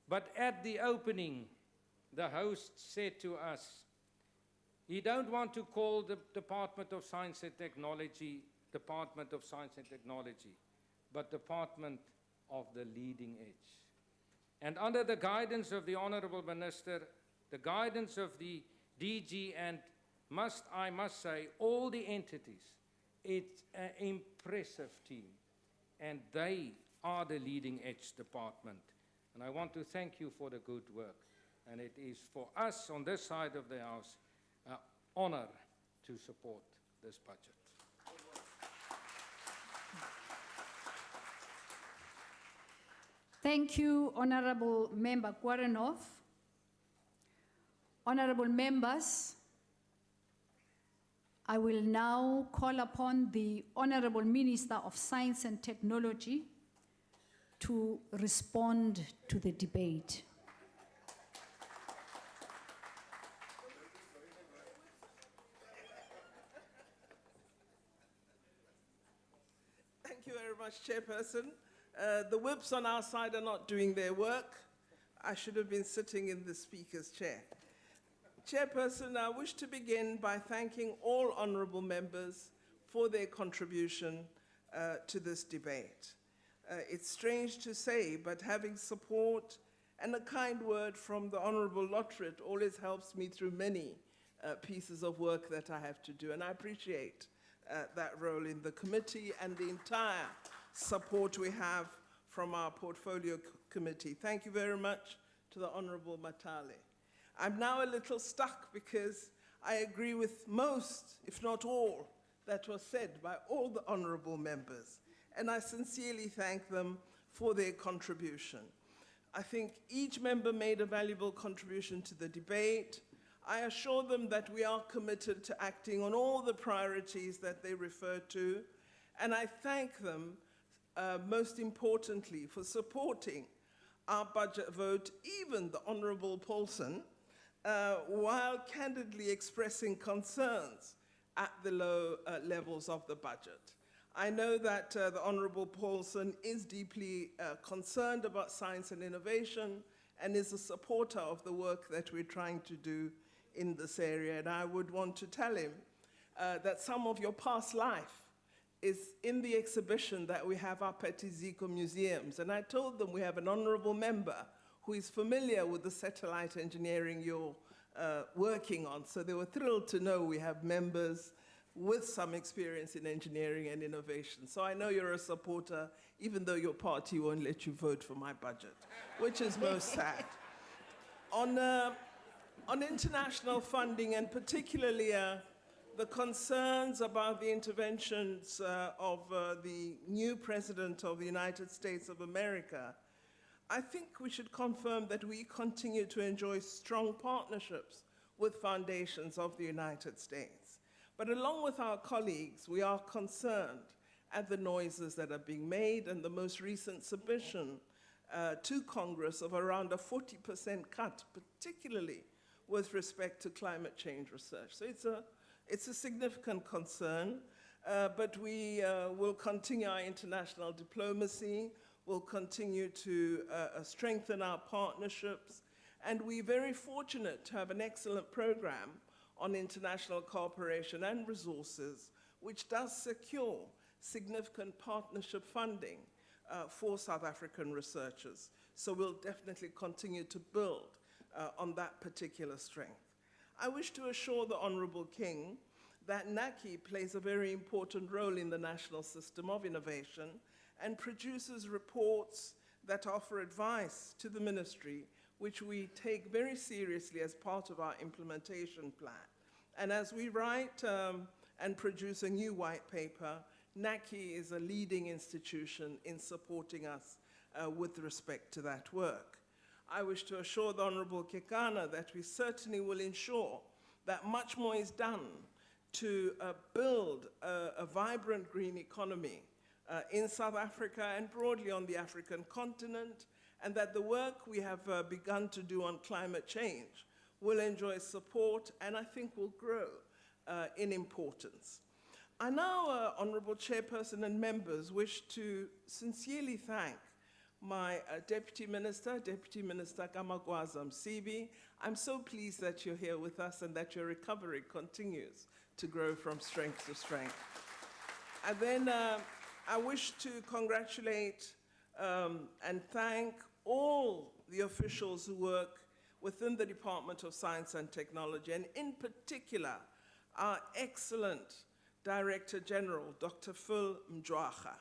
Speaker 16: But at the opening, the host said to us, he don't want to call the Department of Science and Technology Department of Science and Technology, but Department of the Leading Edge. And under the guidance of the Honorable Minister, the guidance of the DG, and I must say, all the entities, it's an impressive team. And they are the leading edge department. And I want to thank you for the good work. And it is for us on this side of the house an honor to support this budget.
Speaker 1: Thank you, Honorable Member Kwarenov. Honorable members, I will now call upon the Honorable Minister of Science and Technology to respond to the debate.
Speaker 3: Thank you very much, much, Chairperson. The whips on our side are not doing their work. I should have been sitting in the Speaker's chair. Chairperson, I wish to begin by thanking all honourable members for their contribution to this debate. It's strange to say, but having support and a kind word from the Honourable Lotrit always helps me through many pieces of work that I have to do, and I appreciate that role in the committee and the entire support we have from our portfolio committee. Thank you very much to the Honourable Matale. I'm now a little stuck because I agree with most, if not all, that was said by all the honourable members, and I sincerely thank them for their contribution. I think each member made a valuable contribution to the debate. I assure them that we are committed to acting on all the priorities that they refer to, and I thank them most importantly for supporting our budget vote, even the Honourable Paulson, while candidly expressing concerns at the low levels of the budget. I know that the Honourable Paulson is deeply concerned about science and innovation and is a supporter of the work that we're trying to do in this area. And I would want to tell him that some of your past life is in the exhibition that we have up at Iziko Museums. And I told them we have an honourable member who is familiar with the satellite engineering you're working on. So they were thrilled to know we have members with some experience in engineering and innovation. So I know you're a supporter, even though your party won't let you vote for my budget, which is most sad. On international funding, and particularly the concerns about the interventions of the new President of the United States of America, I think we should confirm that we continue to enjoy strong partnerships with foundations of the United States. But along with our colleagues, we are concerned at the noises that are being made and the most recent submission to Congress of around a 40% cut, particularly with respect to climate change research. So it's a significant concern, but we will continue our international diplomacy, we'll continue to strengthen our partnerships, and we're very fortunate to have an excellent program on international cooperation and resources, which does secure significant partnership funding for South African researchers. So we'll definitely continue to build on that particular strength. I wish to assure the Honourable King that NACI plays a very important role in the national system of innovation and produces reports that offer advice to the ministry, which we take very seriously as part of our implementation plan. And as we write and produce a new white paper, NACI is a leading institution in supporting us with respect to that work. I wish to assure the Honourable Kekana that we certainly will ensure that much more is done to build a vibrant green economy in South Africa and broadly on the African continent, and that the work we have begun to do on climate change will enjoy support and I think will grow in importance. I now, Honourable Chairperson and members, wish to sincerely thank my Deputy Minister Kamagwaza Msibi. I'm so pleased that you're here with us and that your recovery continues to grow from strength to strength. And then I wish to congratulate and thank all the officials who work within the Department of Science and Technology, and in particular, our excellent Director General, Dr. Phil Mjwaha,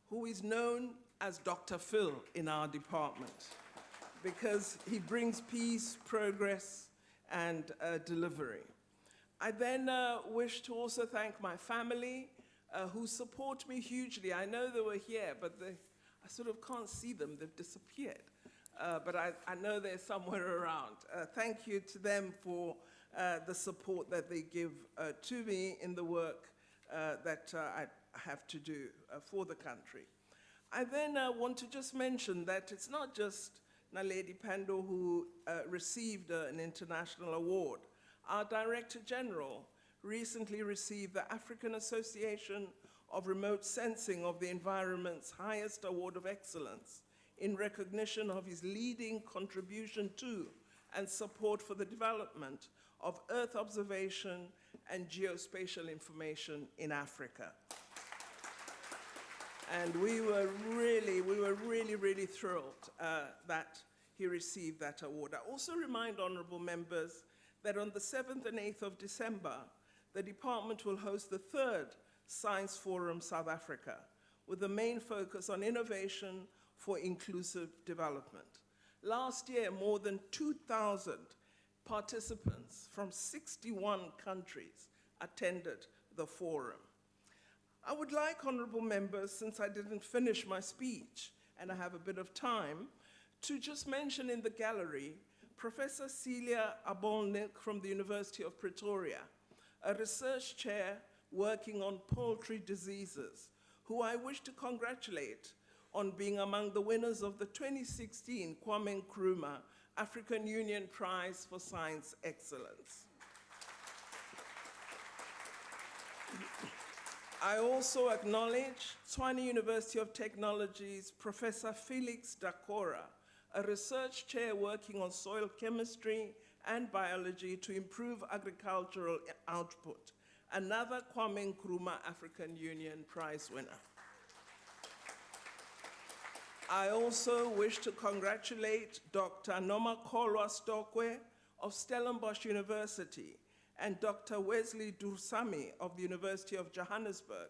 Speaker 3: who is known as Dr. Phil in our department because he brings peace, progress, and delivery. I then wish to also thank my family who support me hugely. I know they were here, but I sort of can't see them. They've disappeared. But I know they're somewhere around. Thank you to them for the support that they give to me in the work that I have to do for the country. I then want to just mention that it's not just Naledi Pandor who received an international award. Our Director General recently received the African Association of remote sensing of the environment's highest award of excellence in recognition of his leading contribution to and support for the development of Earth observation and geospatial information in Africa. And we were really thrilled that he received that award. I also remind honorable members that on the 7th and 8th of December, the department will host the 3rd Science Forum South Africa, with the main focus on innovation for inclusive development. Last year, more than 2,000 participants from 61 countries attended the forum. I would like honorable members, since I didn't finish my speech and I have a bit of time, to just mention in the gallery Professor Celia Abolnik from the University of Pretoria, a research chair working on poultry diseases, who I wish to congratulate on being among the winners of the 2016 Kwame Nkrumah African Union Prize for Science Excellence. I also acknowledge Tshwane University of Technology's Professor Felix Dakora, a research chair working on soil chemistry and biology to improve agricultural output, another Kwame Nkrumah African Union Prize winner. I also wish to congratulate Dr. Nomakolwa Stokwe of Stellenbosch University and Dr. Wesley Dursami of the University of Johannesburg,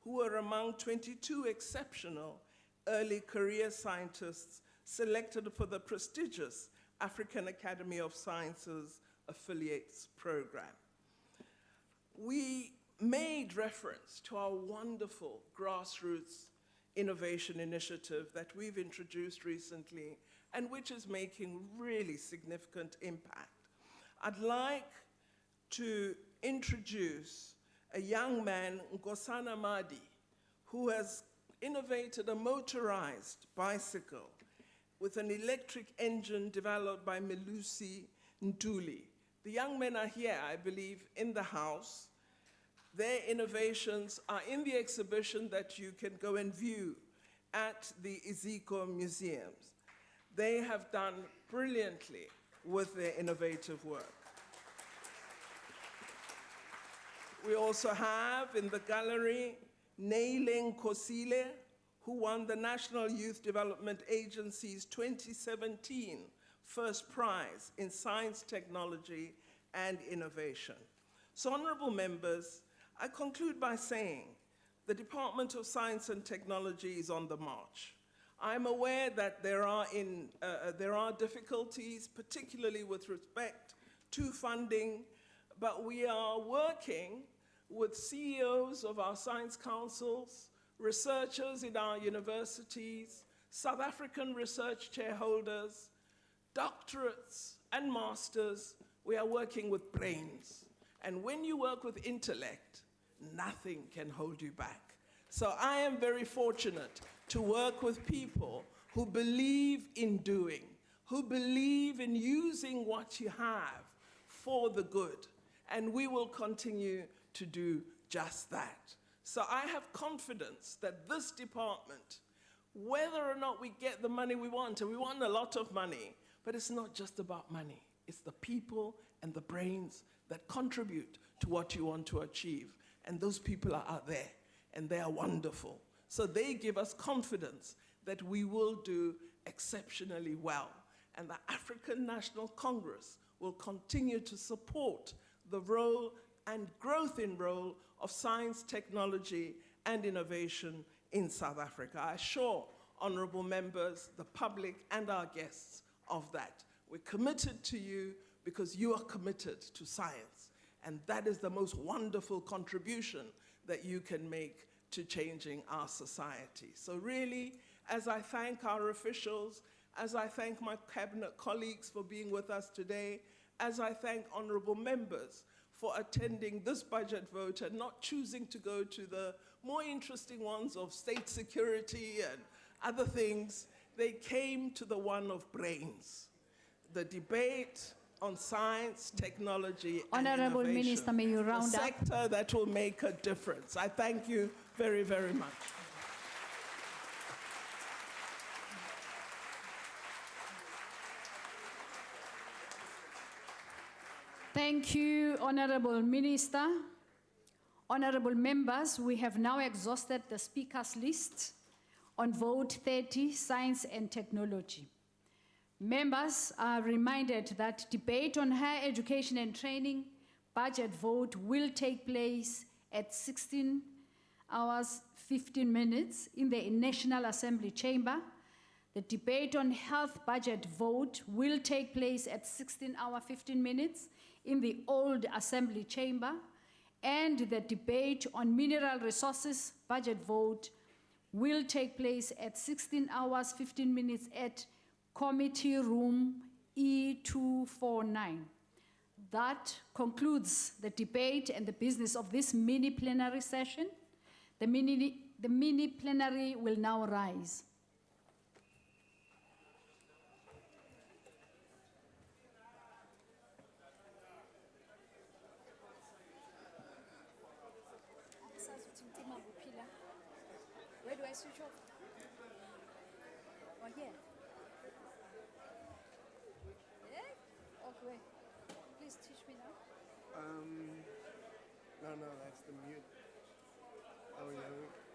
Speaker 3: who were among 22 exceptional early career scientists selected for the prestigious African Academy of Sciences Affiliates Program. We made reference to our wonderful grassroots innovation initiative that we've introduced recently and which is making really significant impact. I'd like to introduce a young man, Nkosana Madi, who has innovated a motorized bicycle with an electric engine developed by Melusi Ntuli. The young men are here, I believe, in the house. Their innovations are in the exhibition that you can go and view at the Iziko Museums. They have done brilliantly with their innovative work. We also have in the gallery Nailing Kosile, who won the National Youth Development Agency's 2017 First Prize in Science, Technology, and Innovation. So, honorable members, I conclude by saying the Department of Science and Technology is on the march. I'm aware that there are difficulties, particularly with respect to funding, but we are working with CEOs of our science councils, researchers in our universities, South African research chairholders, doctorates and masters. We are working with brains. And when you work with intellect, nothing can hold you back. So I am very fortunate to work with people who believe in doing, who believe in using what you have for the good. And we will continue to do just that. So I have confidence that this department, whether or not we get the money we want, and we want a lot of money, but it's not just about money. It's the people and the brains that contribute to what you want to achieve. And those people are out there, and they are wonderful. So they give us confidence that we will do exceptionally well. And the African National Congress will continue to support the role and growth in role of science, technology, and innovation in South Africa. I assure honorable members, the public, and our guests of that. We're committed to you because you are committed to science. And that is the most wonderful contribution that you can make to changing our society. So really, as I thank our officials, as I thank my cabinet colleagues for being with us today, as I thank honorable members for attending this budget vote and not choosing to go to the more interesting ones of state security and other things, they came to the one of brains. The debate on science, technology, and
Speaker 1: Honorable
Speaker 3: innovation.
Speaker 1: Minister, may you round
Speaker 3: a
Speaker 1: up?
Speaker 3: sector that will make a difference. I thank you very, very much.
Speaker 1: Thank you, Honorable Minister. Honorable members, we have now exhausted the speakers list on vote 30, science and technology. Members are reminded that debate on higher education and training budget vote will take place at 16 hours 15 minutes in the National Assembly chamber. The debate on health budget vote will take place at 16 hours 15 minutes in the old Assembly chamber, and the debate on mineral resources budget vote will take place at 16 hours 15 minutes at Committee Room E249. That concludes the debate and the business of this mini plenary session. The mini plenary will now rise.
Speaker 18: Where do I switch off? Or here? Yeah? Okay. Please teach me now.
Speaker 19: No, that's the mute. Oh, yeah.